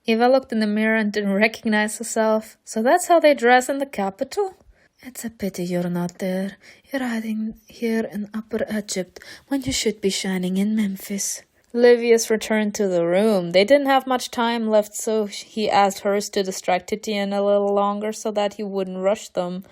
Eva looked in the mirror and didn't recognize herself. So that's how they dress in the capital? It's a pity you're not there. You're hiding here in Upper Egypt when you should be shining in Memphis. Livius returned to the room. They didn't have much time left, so he asked Hers to distract Titian a little longer so that he wouldn't rush them.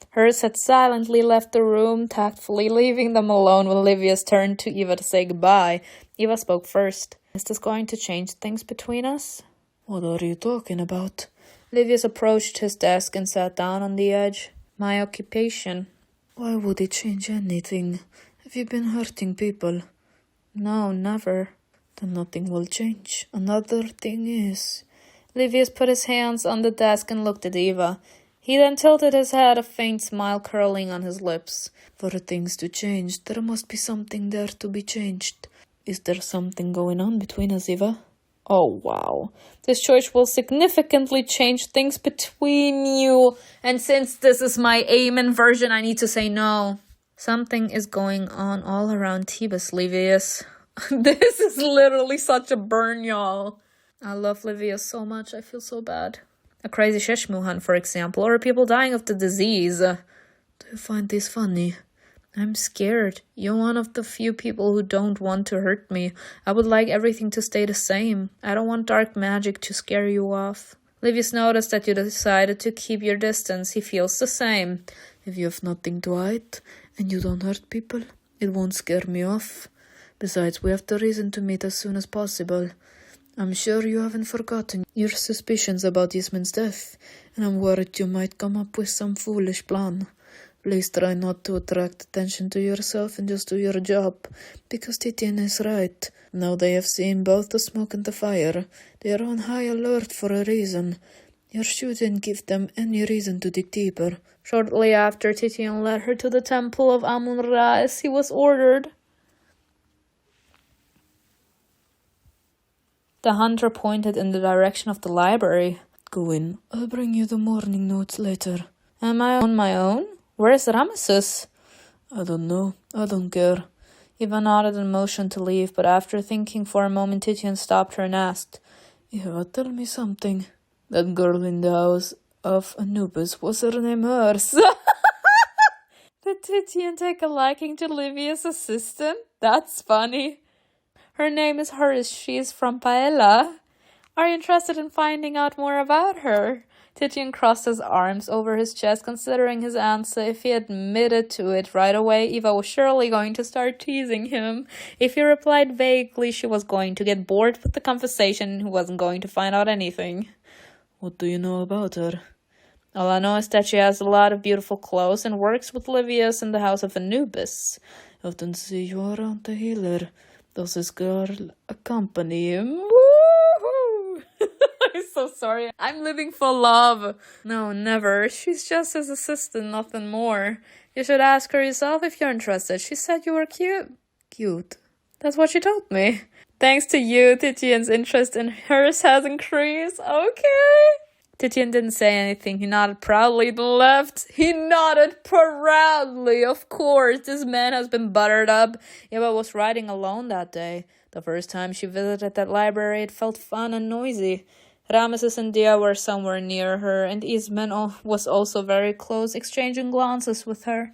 Hers had silently left the room, tactfully leaving them alone when Livius turned to Eva to say goodbye. Eva spoke first. Is this going to change things between us? What are you talking about? Livius approached his desk and sat down on the edge. My occupation. Why would it change anything? Have you been hurting people? No, never. Then nothing will change. Another thing is... Livius put his hands on the desk and looked at Eva. He then tilted his head, a faint smile curling on his lips. For things to change, there must be something there to be changed. Is there something going on between us, Eva? Oh, wow. This choice will significantly change things between you. And since this is my Amen version, I need to say no. Something is going on all around Thebes, Livius. This is literally such a burn, y'all. I love Livius so much, I feel so bad. A crazy Sheshmuhan, for example, or people dying of the disease. Do you find this funny? I'm scared. You're one of the few people who don't want to hurt me. I would like everything to stay the same. I don't want dark magic to scare you off. Livius noticed that you decided to keep your distance. He feels the same. If you have nothing to hide, and you don't hurt people, it won't scare me off. Besides, we have the reason to meet as soon as possible. I'm sure you haven't forgotten your suspicions about Isman's death, and I'm worried you might come up with some foolish plan. Please try not to attract attention to yourself and just do your job, because Titian is right. Now they have seen both the smoke and the fire. They are on high alert for a reason. You shouldn't give them any reason to dig deeper. Shortly after, Titian led her to the temple of Amun-Ra as he was ordered. The hunter pointed in the direction of the library. Go in. I'll bring you the morning notes later. Am I on my own? Where is Ramesses? I don't know. I don't care. Eva nodded and motioned to leave, but after thinking for a moment, Titian stopped her and asked, Eva, tell me something. That girl in the house of Anubis, was her name Hers? Did Titian take a liking to Livia's assistant? That's funny. Her name is Hers. She is from Paella. Are you interested in finding out more about her? Titian crossed his arms over his chest, considering his answer. If he admitted to it right away, Eva was surely going to start teasing him. If he replied vaguely, she was going to get bored with the conversation and he wasn't going to find out anything. What do you know about her? All I know is that she has a lot of beautiful clothes and works with Livius in the house of Anubis. I often see you around the healer. Does this girl accompany him? Woohoo! I'm so sorry. I'm living for love. No, never. She's just his assistant, nothing more. You should ask her yourself if you're interested. She said you were cute. Cute? That's what she told me. Thanks to you, Titian's interest in hers has increased. Okay. Titian didn't say anything. He nodded proudly and left. He nodded proudly. Of course, this man has been buttered up. Eva was riding alone that day. The first time she visited that library, it felt fun and noisy. Ramesses and Dia were somewhere near her, and Isman was also very close, exchanging glances with her.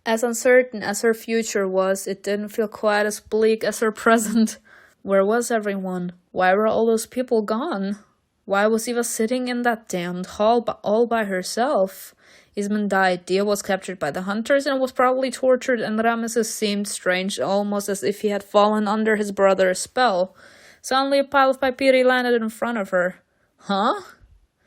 As uncertain as her future was, it didn't feel quite as bleak as her present. Where was everyone? Why were all those people gone? Why was Eva sitting in that damned hall all by herself? Isman died, Dia was captured by the hunters and was probably tortured, and Ramesses seemed strange, almost as if he had fallen under his brother's spell. Suddenly a pile of papyri landed in front of her. Huh?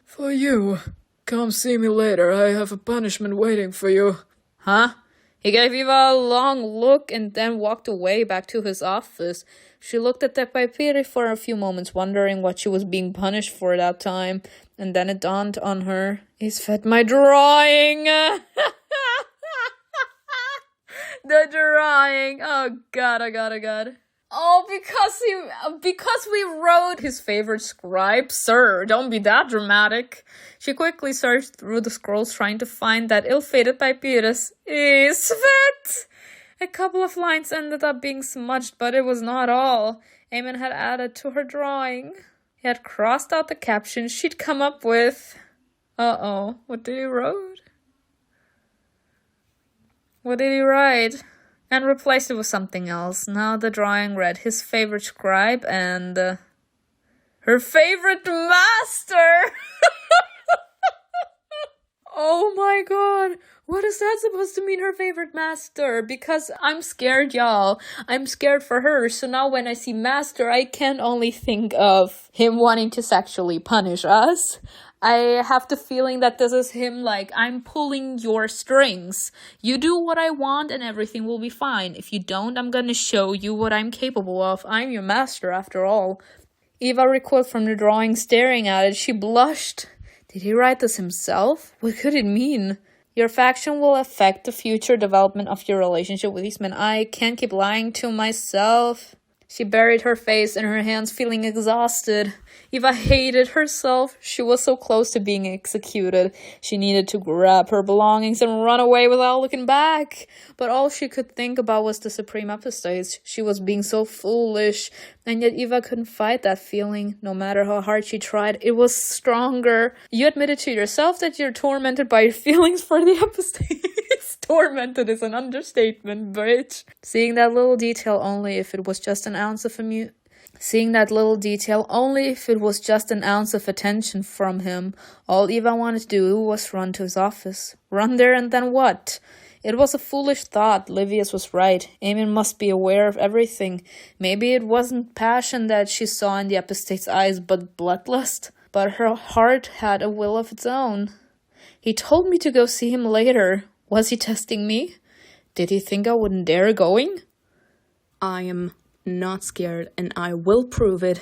For you. Come see me later, I have a punishment waiting for you. Huh? He gave Eva a long look and then walked away back to his office. She looked at the papyri for a few moments, wondering what she was being punished for that time. And then it dawned on her. He's fed my drawing! The drawing! Oh god, oh god, oh god. Oh, because we wrote his favorite scribe? Sir, don't be that dramatic. She quickly searched through the scrolls trying to find that ill-fated papyrus. Svet! A couple of lines ended up being smudged, but it was not all. Eamon had added to her drawing. He had crossed out the caption she'd come up with. Uh-oh, what did he wrote? What did he write? And replaced it with something else. Now the drawing read his favorite scribe and her favorite master. Oh my god. What is that supposed to mean, her favorite master? Because I'm scared, y'all. I'm scared for her. So now when I see master, I can only think of him wanting to sexually punish us. I have the feeling that this is him like, I'm pulling your strings. You do what I want and everything will be fine. If you don't, I'm gonna show you what I'm capable of. I'm your master after all. Eva recoiled from the drawing, staring at it. She blushed. Did he write this himself? What could it mean? Your faction will affect the future development of your relationship with these men. I can't keep lying to myself. She buried her face in her hands, feeling exhausted. Eva hated herself. She was so close to being executed. She needed to grab her belongings and run away without looking back. But all she could think about was the Supreme Apostates. She was being so foolish. And yet Eva couldn't fight that feeling. No matter how hard she tried, it was stronger. You admitted to yourself that you're tormented by your feelings for the Apostates. Tormented is an understatement, bitch. Seeing that little detail only if it was just an ounce of attention from him. All Eva wanted to do was run to his office. Run there and then what? It was a foolish thought. Livius was right. Eamon must be aware of everything. Maybe it wasn't passion that she saw in the apostate's eyes, but bloodlust. But her heart had a will of its own. He told me to go see him later. Was he testing me? Did he think I wouldn't dare going? I am not scared, and I will prove it.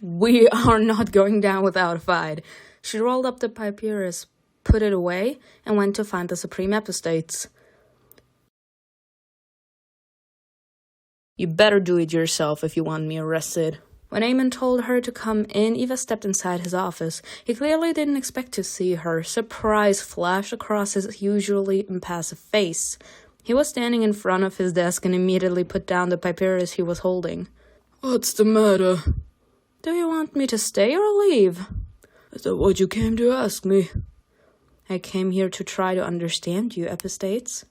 We are not going down without a fight. She rolled up the papyrus, put it away, and went to find the Supreme Apostates. You better do it yourself if you want me arrested. When Eamon told her to come in, Eva stepped inside his office. He clearly didn't expect to see her. Surprise flashed across his usually impassive face. He was standing in front of his desk and immediately put down the papyrus he was holding. What's the matter? Do you want me to stay or leave? Is that what you came to ask me? I came here to try to understand you, Apostates.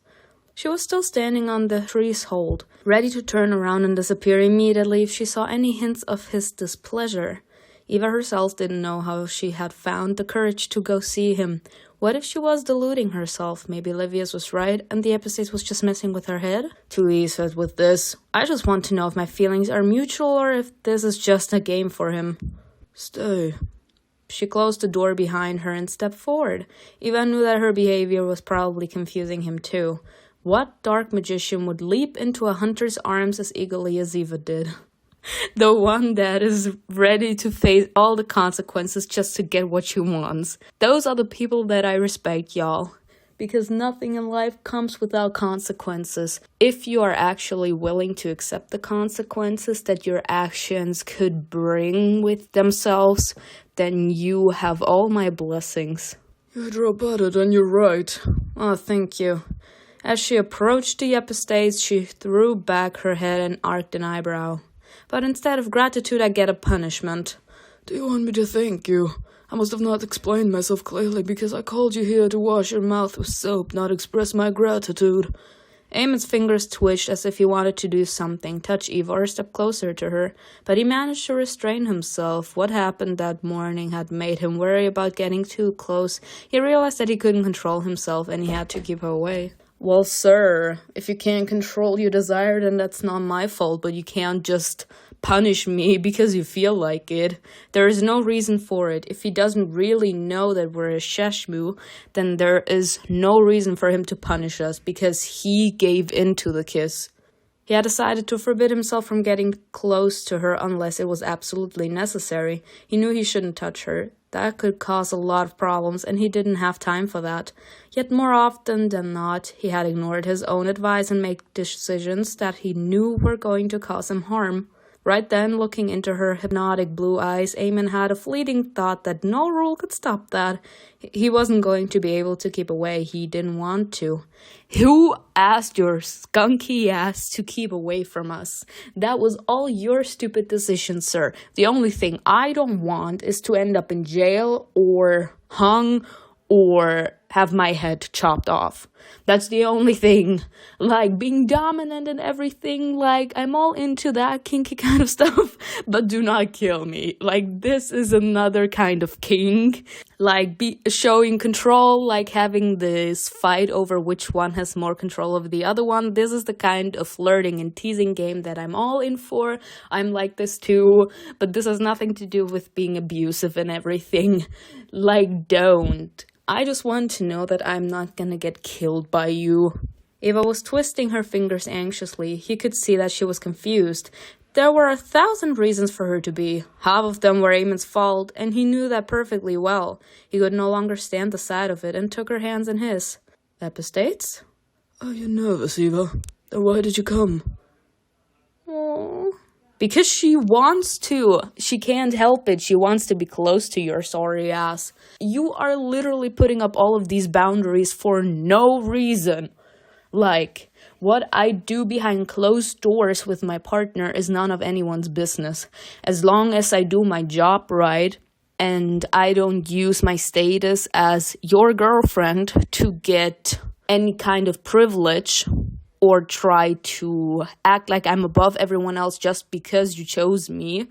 She was still standing on the threshold, ready to turn around and disappear immediately if she saw any hints of his displeasure. Eva herself didn't know how she had found the courage to go see him. What if she was deluding herself? Maybe Livius was right and the Apostate was just messing with her head? Too easy with this. I just want to know if my feelings are mutual or if this is just a game for him. Stay. She closed the door behind her and stepped forward. Eva knew that her behavior was probably confusing him too. What dark magician would leap into a hunter's arms as eagerly as Eva did? The one that is ready to face all the consequences just to get what she wants. Those are the people that I respect, y'all. Because nothing in life comes without consequences. If you are actually willing to accept the consequences that your actions could bring with themselves, then you have all my blessings. You draw better than you're right. Oh, thank you. As she approached the apostates, she threw back her head and arched an eyebrow. But instead of gratitude, I get a punishment. Do you want me to thank you? I must have not explained myself clearly because I called you here to wash your mouth with soap, not express my gratitude. Eamon's fingers twitched as if he wanted to do something, touch Eva or step closer to her, but he managed to restrain himself. What happened that morning had made him worry about getting too close. He realized that he couldn't control himself and he had to keep her away. Well, sir, if you can't control your desire, then that's not my fault, but you can't just punish me because you feel like it. There is no reason for it. If he doesn't really know that we're a sheshmu, then there is no reason for him to punish us because he gave in to the kiss. He had decided to forbid himself from getting close to her unless it was absolutely necessary. He knew he shouldn't touch her. That could cause a lot of problems, and he didn't have time for that. Yet more often than not, he had ignored his own advice and made decisions that he knew were going to cause him harm. Right then, looking into her hypnotic blue eyes, Eamon had a fleeting thought that no rule could stop that. He wasn't going to be able to keep away. He didn't want to. Who asked your skunky ass to keep away from us? That was all your stupid decision, sir. The only thing I don't want is to end up in jail or hung or have my head chopped off. That's the only thing. Like, being dominant and everything, like, I'm all into that kinky kind of stuff, but do not kill me. Like, this is another kind of king. Like, showing control, like having this fight over which one has more control over the other one. This is the kind of flirting and teasing game that I'm all in for. I'm like this too, but this has nothing to do with being abusive and everything. Like, don't. I just want to know that I'm not gonna get killed by you. Eva was twisting her fingers anxiously. He could see that she was confused. There were 1,000 reasons for her to be. Half of them were Eamon's fault, and he knew that perfectly well. He could no longer stand the sight of it and took her hands in his. Epistates? Are you nervous, Eva? Then why did you come? Aww. Because she wants to. She can't help it. She wants to be close to your sorry ass. You are literally putting up all of these boundaries for no reason. Like, what I do behind closed doors with my partner is none of anyone's business. As long as I do my job right and I don't use my status as your girlfriend to get any kind of privilege or try to act like I'm above everyone else just because you chose me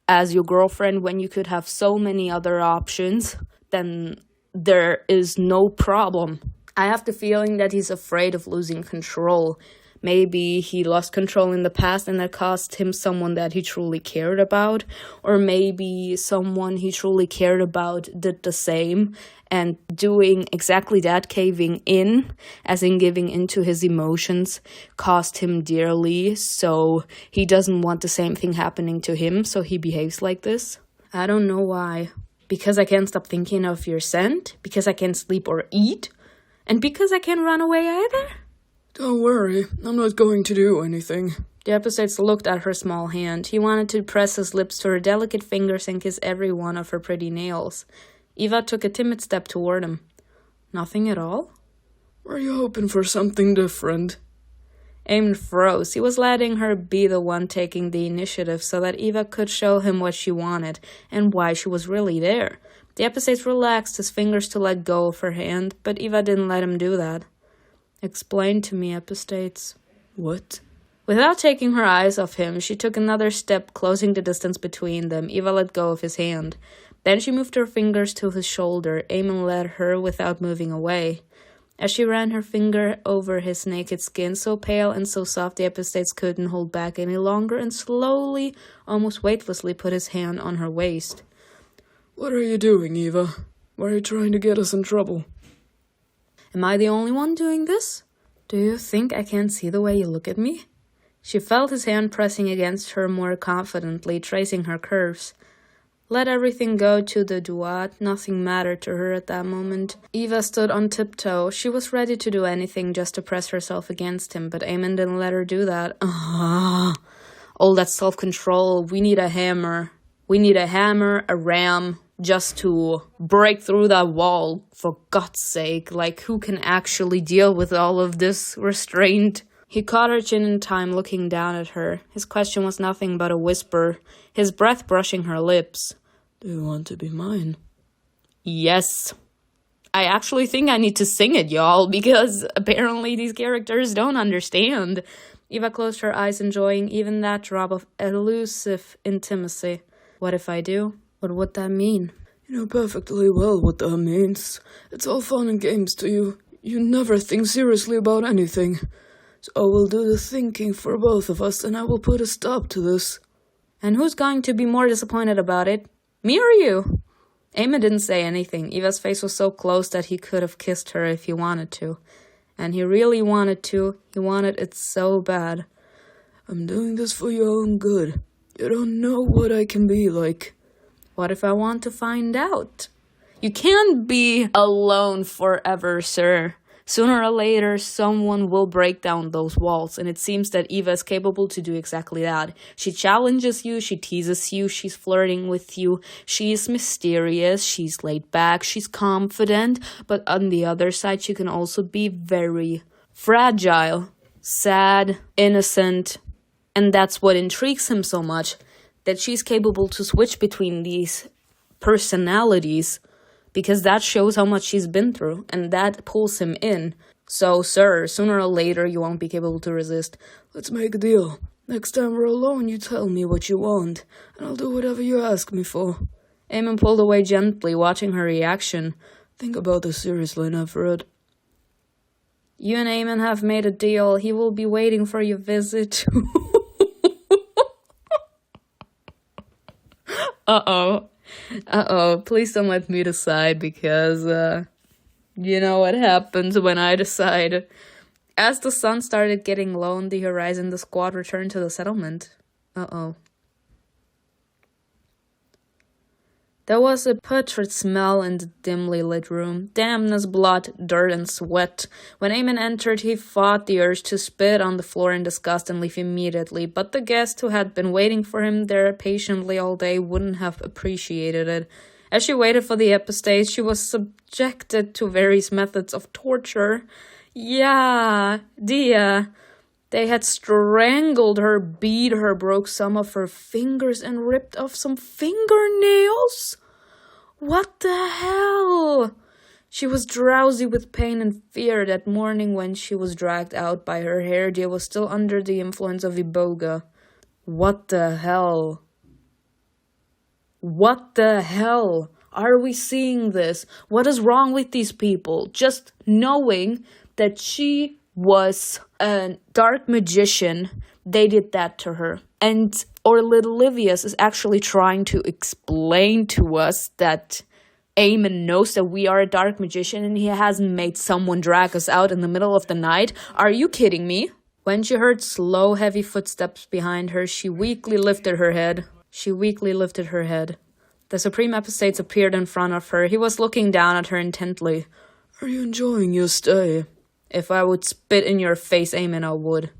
as your girlfriend when you could have so many other options, then there is no problem. I have the feeling that he's afraid of losing control. Maybe he lost control in the past and that cost him someone that he truly cared about. Or maybe someone he truly cared about did the same. And doing exactly that, caving in, as in giving into his emotions, cost him dearly. So he doesn't want the same thing happening to him, so he behaves like this. I don't know why. Because I can't stop thinking of your scent? Because I can't sleep or eat? And because I can't run away either? Don't worry, I'm not going to do anything. The Epistates looked at her small hand. He wanted to press his lips to her delicate fingers and kiss every one of her pretty nails. Eva took a timid step toward him. Nothing at all? Were you hoping for something different? Eamon froze. He was letting her be the one taking the initiative so that Eva could show him what she wanted and why she was really there. The Epistates relaxed his fingers to let go of her hand, but Eva didn't let him do that. Explain to me, Epistates. What? Without taking her eyes off him, she took another step, closing the distance between them. Eva let go of his hand. Then she moved her fingers to his shoulder. Eamon led her without moving away. As she ran her finger over his naked skin, so pale and so soft the Epistates couldn't hold back any longer, and slowly, almost weightlessly, put his hand on her waist. What are you doing, Eva? Why are you trying to get us in trouble? Am I the only one doing this? Do you think I can't see the way you look at me? She felt his hand pressing against her more confidently, tracing her curves. Let everything go to the duat. Nothing mattered to her at that moment. Eva stood on tiptoe. She was ready to do anything just to press herself against him, but Eamon didn't let her do that. All that self-control. We need a hammer. We need a hammer, a ram, just to break through that wall, for God's sake. Like, who can actually deal with all of this restraint? He caught her chin in time, looking down at her. His question was nothing but a whisper, his breath brushing her lips. Do you want to be mine? Yes. I actually think I need to sing it, y'all, because apparently these characters don't understand. Eva closed her eyes, enjoying even that drop of elusive intimacy. What if I do? What would that mean? You know perfectly well what that means. It's all fun and games to you. You never think seriously about anything. So I will do the thinking for both of us, and I will put a stop to this. And who's going to be more disappointed about it? Me or you? Eamon didn't say anything. Eva's face was so close that he could have kissed her if he wanted to. And he really wanted to. He wanted it so bad. I'm doing this for your own good. You don't know what I can be like. What if I want to find out? You can't be alone forever, sir. Sooner or later, someone will break down those walls, and it seems that Eva is capable to do exactly that. She challenges you, she teases you, she's flirting with you, she's mysterious, she's laid back, she's confident, but on the other side, she can also be very fragile, sad, innocent, and that's what intrigues him so much, that she's capable to switch between these personalities, because that shows how much she's been through, and that pulls him in. So, sir, sooner or later you won't be capable to resist. Let's make a deal. Next time we're alone, you tell me what you want, and I'll do whatever you ask me for. Eamon pulled away gently, watching her reaction. Think about this seriously, Neferred. You and Eamon have made a deal. He will be waiting for your visit. Uh-oh, please don't let me decide, because, you know what happens when I decide. As the sun started getting low on the horizon, the squad returned to the settlement. Uh-oh. There was a putrid smell in the dimly lit room. Dampness, blood, dirt, and sweat. When Eamon entered, he fought the urge to spit on the floor in disgust and leave immediately, but the guest who had been waiting for him there patiently all day wouldn't have appreciated it. As she waited for the episode, she was subjected to various methods of torture. Yeah, Dia. They had strangled her, beat her, broke some of her fingers, and ripped off some fingernails? What the hell? She was drowsy with pain and fear. That morning when she was dragged out by her hair, Dia was still under the influence of Iboga. What the hell? What the hell? Are we seeing this? What is wrong with these people? Just knowing that she was a dark magician, they did that to her. And our little Livius is actually trying to explain to us that Eamon knows that we are a dark magician and he hasn't made someone drag us out in the middle of the night. Are you kidding me? When she heard slow, heavy footsteps behind her, she weakly lifted her head. The Supreme Epistates appeared in front of her. He was looking down at her intently. Are you enjoying your stay? If I would spit in your face, Eamon, I would.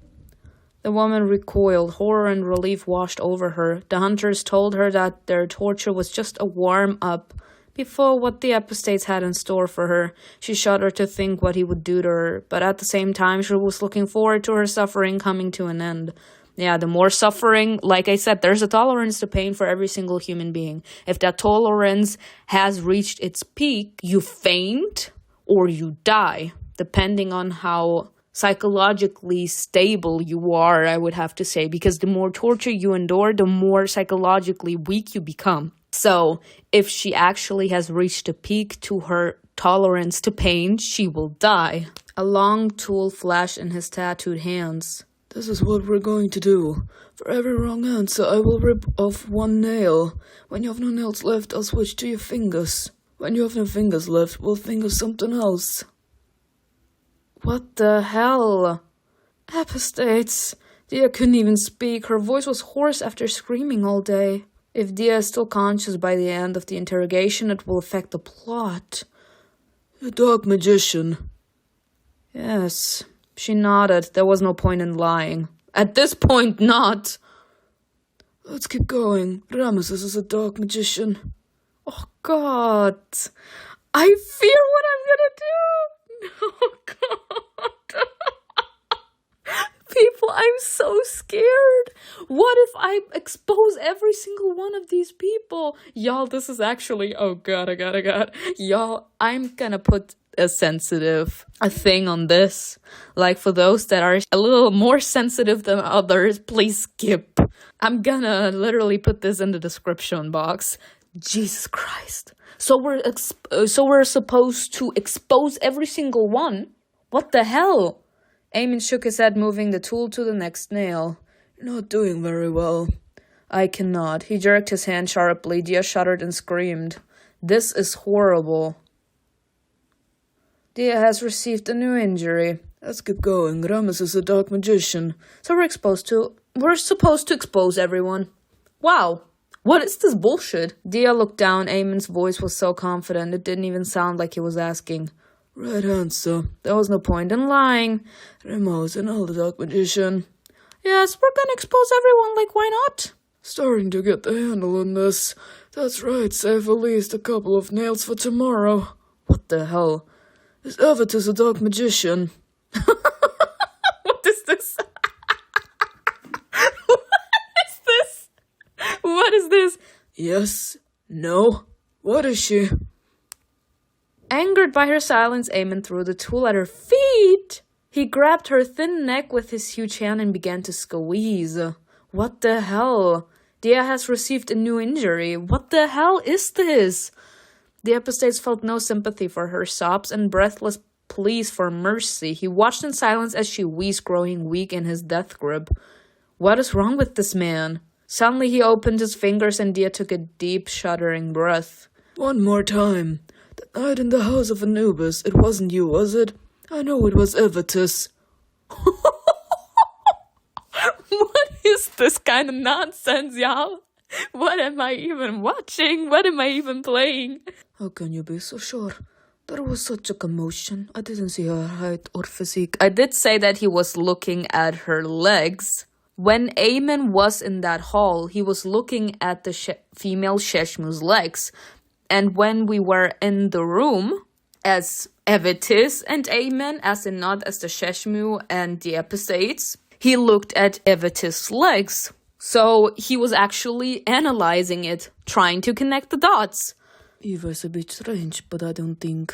The woman recoiled. Horror and relief washed over her. The hunters told her that their torture was just a warm-up before what the Epistates had in store for her. She shuddered to think what he would do to her, but at the same time she was looking forward to her suffering coming to an end. Yeah, the more suffering, like I said, there's a tolerance to pain for every single human being. If that tolerance has reached its peak, you faint or you die. Depending on how psychologically stable you are, I would have to say, because the more torture you endure, the more psychologically weak you become. So, if she actually has reached a peak to her tolerance to pain, she will die. A long tool flashed in his tattooed hands. This is what we're going to do. For every wrong answer, I will rip off one nail. When you have no nails left, I'll switch to your fingers. When you have no fingers left, we'll think of something else. What the hell? Epistates. Dia couldn't even speak. Her voice was hoarse after screaming all day. If Dia is still conscious by the end of the interrogation, it will affect the plot. A dark magician. Yes. She nodded. There was no point in lying. At this point, not. Let's keep going. Ramesses is a dark magician. Oh, God. I fear what I'm gonna do. Oh, God. People, I'm so scared. What if I expose every single one of these people? Y'all, this is actually... Oh, God. Y'all, I'm gonna put a thing on this. Like, for those that are a little more sensitive than others, please skip. I'm gonna literally put this in the description box. Jesus Christ. So we're supposed to expose every single one? What the hell? Eamon shook his head, moving the tool to the next nail. You're not doing very well. I cannot. He jerked his hand sharply. Dia shuddered and screamed. This is horrible. Dia has received a new injury. Let's keep going. Ramesses is a dark magician. So we're supposed to expose everyone. Wow. What is this bullshit? Dia looked down. Eamon's voice was so confident, it didn't even sound like he was asking. Right answer. There was no point in lying. Remo's an old dark magician. Yes, we're gonna expose everyone, like, why not? Starting to get the handle on this. That's right, save at least a couple of nails for tomorrow. What the hell? Is Evertus a dark magician? What is this? What is this? What is this? Yes? No? What is she? Angered by her silence, Eamon threw the tool at her feet. He grabbed her thin neck with his huge hand and began to squeeze. What the hell? Dia has received a new injury. What the hell is this? The epistates felt no sympathy for her sobs and breathless pleas for mercy. He watched in silence as she wheezed, growing weak in his death grip. What is wrong with this man? Suddenly he opened his fingers and Dia took a deep, shuddering breath. One more time. That night in the house of Anubis, it wasn't you, was it? I know it was Evertus. What is this kind of nonsense, y'all? What am I even watching? What am I even playing? How can you be so sure? There was such a commotion. I didn't see her height or physique. I did say that he was looking at her legs. When Eamon was in that hall, he was looking at the female Sheshmu's legs. And when we were in the room, as Evitis and Eamon, as in not as the Sheshmu and the epistates, he looked at Evitis' legs. So he was actually analyzing it, trying to connect the dots. Eva's a bit strange, but I don't think...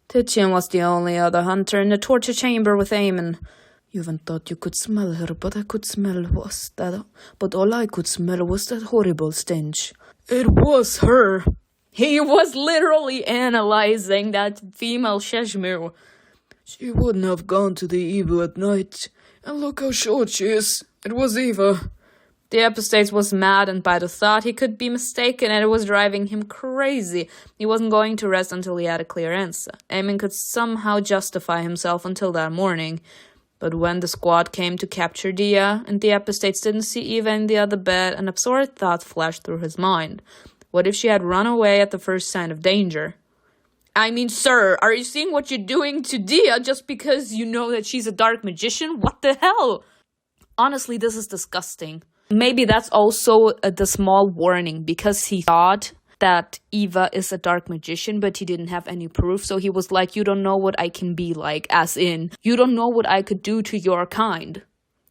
Titian was the only other hunter in the torture chamber with Eamon. You even thought you could smell her, but all I could smell was that horrible stench. It was her! He was literally analyzing that female Sheshmu. She wouldn't have gone to the Evu at night. And look how short she is. It was Eva. The epistate was maddened by the thought he could be mistaken, and it was driving him crazy. He wasn't going to rest until he had a clear answer. Eamon could somehow justify himself until that morning. But when the squad came to capture Dia, and the epistates didn't see Eva in the other bed, an absurd thought flashed through his mind. What if she had run away at the first sign of danger? I mean, sir, are you seeing what you're doing to Dia just because you know that she's a dark magician? What the hell? Honestly, this is disgusting. Maybe that's also the small warning, because he thought that Eva is a dark magician, but he didn't have any proof. So he was like, you don't know what I can be like, as in, you don't know what I could do to your kind.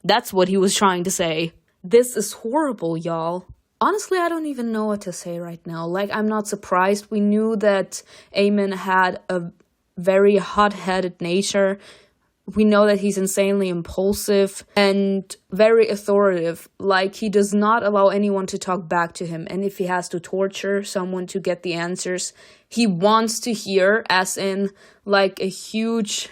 That's what he was trying to say. This is horrible, y'all. Honestly, I don't even know what to say right now. Like, I'm not surprised. We knew that Eamon had a very hot-headed nature. We know that he's insanely impulsive and very authoritative. Like, he does not allow anyone to talk back to him. And if he has to torture someone to get the answers he wants to hear, as in, like, a huge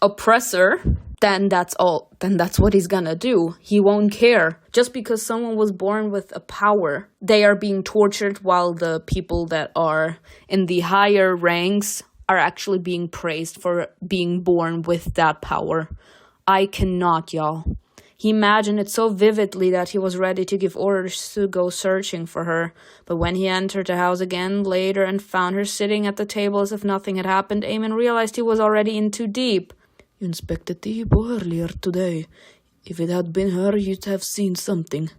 oppressor, then that's all. Then that's what he's gonna do. He won't care. Just because someone was born with a power, they are being tortured while the people that are in the higher ranks are actually being praised for being born with that power. I cannot, y'all. He imagined it so vividly that he was ready to give orders to go searching for her. But when he entered the house again later and found her sitting at the table as if nothing had happened, Eamon realized he was already in too deep. You inspected the Igbo earlier today. If it had been her, you'd have seen something.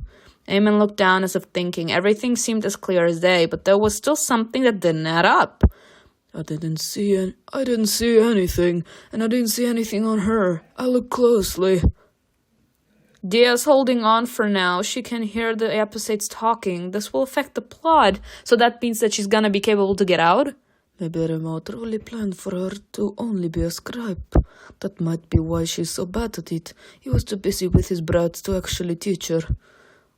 Eamon looked down as if thinking. Everything seemed as clear as day, but there was still something that didn't add up. I didn't see anything, and I didn't see anything on her. I looked closely. Dia's holding on for now. She can hear the episodes talking. This will affect the plot. So that means that she's gonna be capable to get out? Maybe Remote really planned for her to only be a scribe. That might be why she's so bad at it. He was too busy with his brats to actually teach her.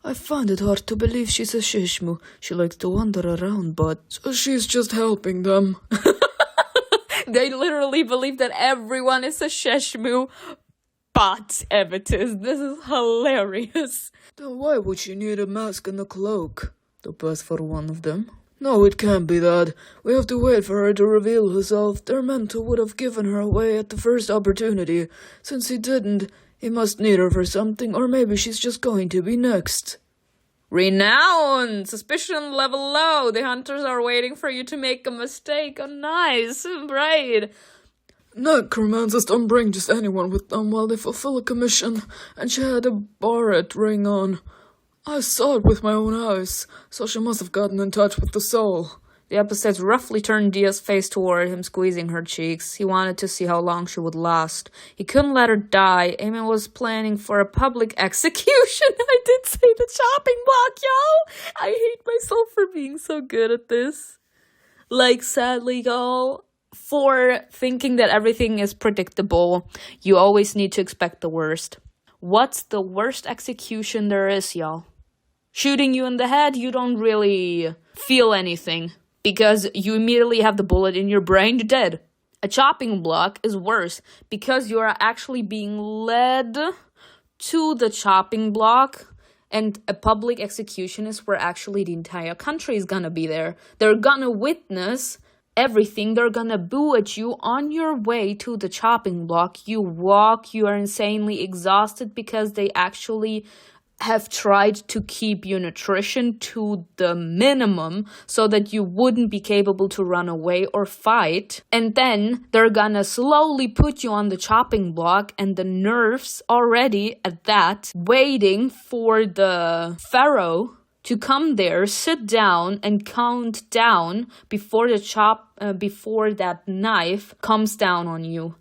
I find it hard to believe she's a Shishmu. She likes to wander around, but so she's just helping them. They literally believe that everyone is a Sheshmu, but Evitus. This is hilarious. Then why would she need a mask and a cloak? To pass for one of them? No, it can't be that. We have to wait for her to reveal herself. Their mentor would have given her away at the first opportunity. Since he didn't, he must need her for something, or maybe she's just going to be next. Renown! Suspicion level low. The hunters are waiting for you to make a mistake. Oh, nice. Right. Necromancers don't bring just anyone with them while they fulfill a commission, and she had a barret ring on. I saw it with my own eyes, so she must have gotten in touch with the soul. The episodes roughly turned Dia's face toward him, squeezing her cheeks. He wanted to see how long she would last. He couldn't let her die. Eamon was planning for a public execution. I did say the chopping block, y'all! I hate myself for being so good at this. Like, sadly, y'all, for thinking that everything is predictable, you always need to expect the worst. What's the worst execution there is, y'all? Shooting you in the head, you don't really feel anything, because you immediately have the bullet in your brain, you're dead. A chopping block is worse, because you are actually being led to the chopping block, and a public execution is where actually the entire country is gonna be there. They're gonna witness everything. They're gonna boo at you on your way to the chopping block. You walk, you are insanely exhausted because they actually have tried to keep your nutrition to the minimum so that you wouldn't be capable to run away or fight. And then they're gonna slowly put you on the chopping block, and the nerves already at that, waiting for the pharaoh to come there, sit down, and count down before before that knife comes down on you.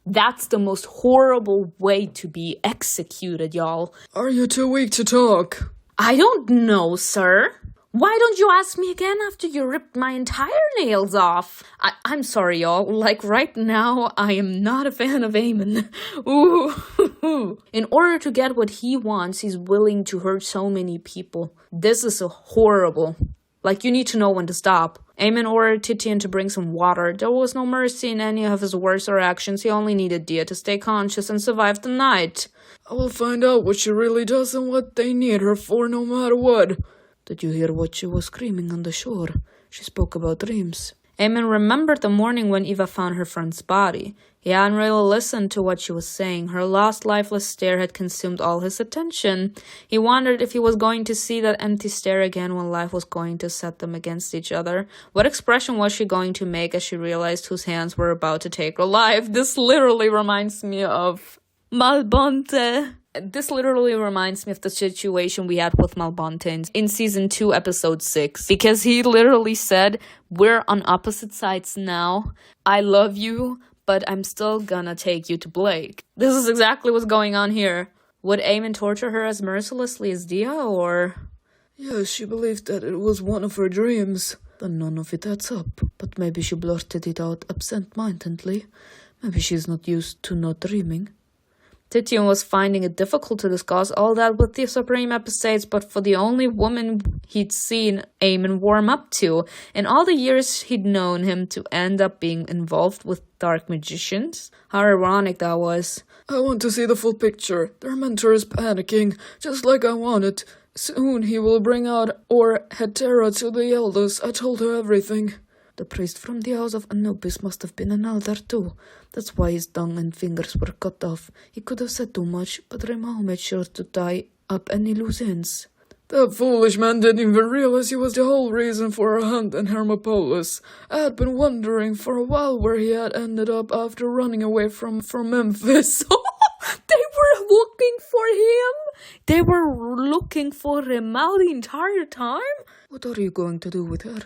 That's the most horrible way to be executed, y'all. Are you too weak to talk? I don't know, sir. Why don't you ask me again after you ripped my entire nails off? I'm sorry, y'all. Like, right now, I am not a fan of Eamon. Ooh. In order to get what he wants, he's willing to hurt so many people. This is horrible. Like, you need to know when to stop. Eamon ordered Titian to bring some water. There was no mercy in any of his words or actions. He only needed Dia to stay conscious and survive the night. I will find out what she really does and what they need her for, no matter what. Did you hear what she was screaming on the shore? She spoke about dreams. Eamon remembered the morning when Eva found her friend's body. He hadn't really listened to what she was saying. Her lost, lifeless stare had consumed all his attention. He wondered if he was going to see that empty stare again when life was going to set them against each other. What expression was she going to make as she realized whose hands were about to take her life? This literally reminds me of Malbonte. This literally reminds me of the situation we had with Malbonte in season 2, episode 6. Because he literally said, we're on opposite sides now. I love you, but I'm still gonna take you to Blake. This is exactly what's going on here. Would Eamon torture her as mercilessly as Dia, or? Yes, she believed that it was one of her dreams. But none of it adds up. But maybe she blurted it out absent-mindedly. Maybe she's not used to not dreaming. Titian was finding it difficult to discuss all that with the Supreme Epistates, but for the only woman he'd seen Eamon warm up to. In all the years he'd known him to end up being involved with dark magicians. How ironic that was. I want to see the full picture. Their mentor is panicking, just like I wanted. Soon he will bring out or Hetera to the elders. I told her everything. The priest from the house of Anubis must have been an elder too. That's why his tongue and fingers were cut off. He could have said too much, but Remao made sure to tie up any loose ends. That foolish man didn't even realize he was the whole reason for our hunt in Hermopolis. I had been wondering for a while where he had ended up after running away from Memphis. They were looking for him? They were looking for Remao the entire time? What are you going to do with her?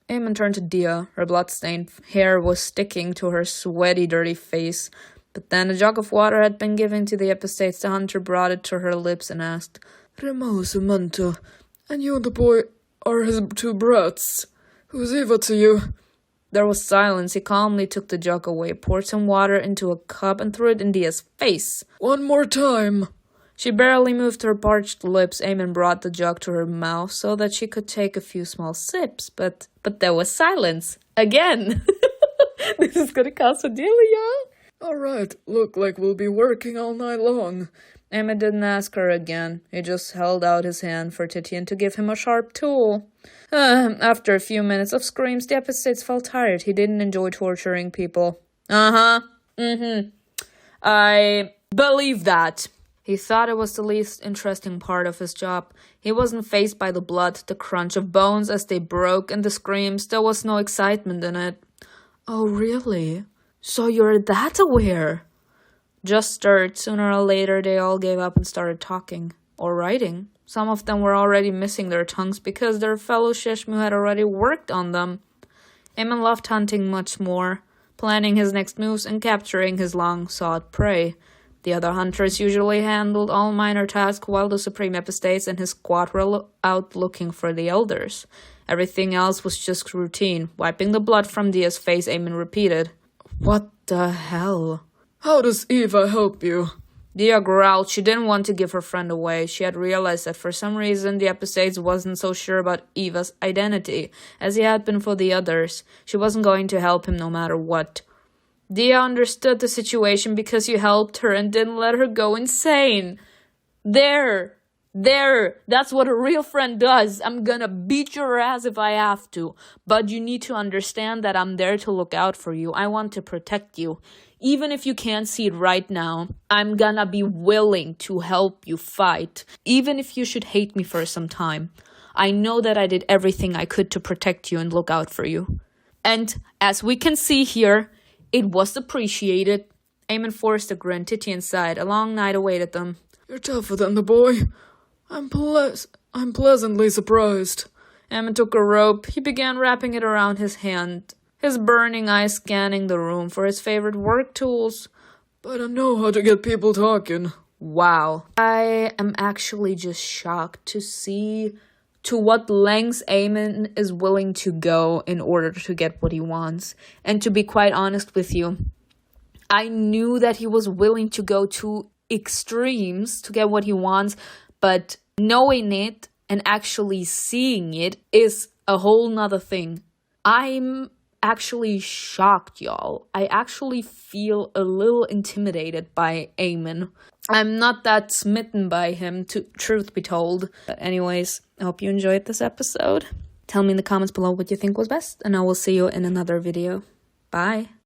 Eamon turned to Dia. Her blood-stained hair was sticking to her sweaty, dirty face. But then a jug of water had been given to the epistates. The hunter brought it to her lips and asked, Remao is a mentor, and you and the boy are his two brats. Who's Eva to you? There was silence. He calmly took the jug away, poured some water into a cup, and threw it in Dia's face. One more time. She barely moved her parched lips. Eamon brought the jug to her mouth so that she could take a few small sips, but there was silence. Again! This is gonna cause a deal, y'all. Alright, look like we'll be working all night long. Eamon didn't ask her again. He just held out his hand for Titian to give him a sharp tool. After a few minutes of screams, the epistates felt tired. He didn't enjoy torturing people. I believe that. He thought it was the least interesting part of his job. He wasn't fazed by the blood, the crunch of bones as they broke, and the screams. There was no excitement in it. Oh, really? So you're that aware? Just stirred. Sooner or later, they all gave up and started talking. Or writing. Some of them were already missing their tongues because their fellow Shishmu had already worked on them. Aemon loved hunting much more, planning his next moves and capturing his long-sought prey. The other hunters usually handled all minor tasks while the Supreme Epistates and his squad were out looking for the Elders. Everything else was just routine. Wiping the blood from Dia's face, Aemon repeated. What the hell? How does Eva help you? Dia growled. She didn't want to give her friend away. She had realized that for some reason the Epistates wasn't so sure about Eva's identity, as he had been for the others. She wasn't going to help him no matter what. Dia understood the situation because you helped her and didn't let her go insane. There, that's what a real friend does. I'm gonna beat your ass if I have to. But you need to understand that I'm there to look out for you. I want to protect you. Even if you can't see it right now, I'm gonna be willing to help you fight. Even if you should hate me for some time. I know that I did everything I could to protect you and look out for you. And as we can see here, it was appreciated. Aemon forced a grin. Titian sighed. A long night awaited them. You're tougher than the boy. I'm pleasantly surprised. Aemon took a rope. He began wrapping it around his hand, his burning eyes scanning the room for his favorite work tools. But I know how to get people talking. Wow. I am actually just shocked to see to what lengths Aemon is willing to go in order to get what he wants. And to be quite honest with you, I knew that he was willing to go to extremes to get what he wants, but knowing it and actually seeing it is a whole nother thing. I'm actually shocked, y'all. I actually feel a little intimidated by Aemon. I'm not that smitten by him, truth be told. But anyways, I hope you enjoyed this episode. Tell me in the comments below what you think was best, and I will see you in another video. Bye.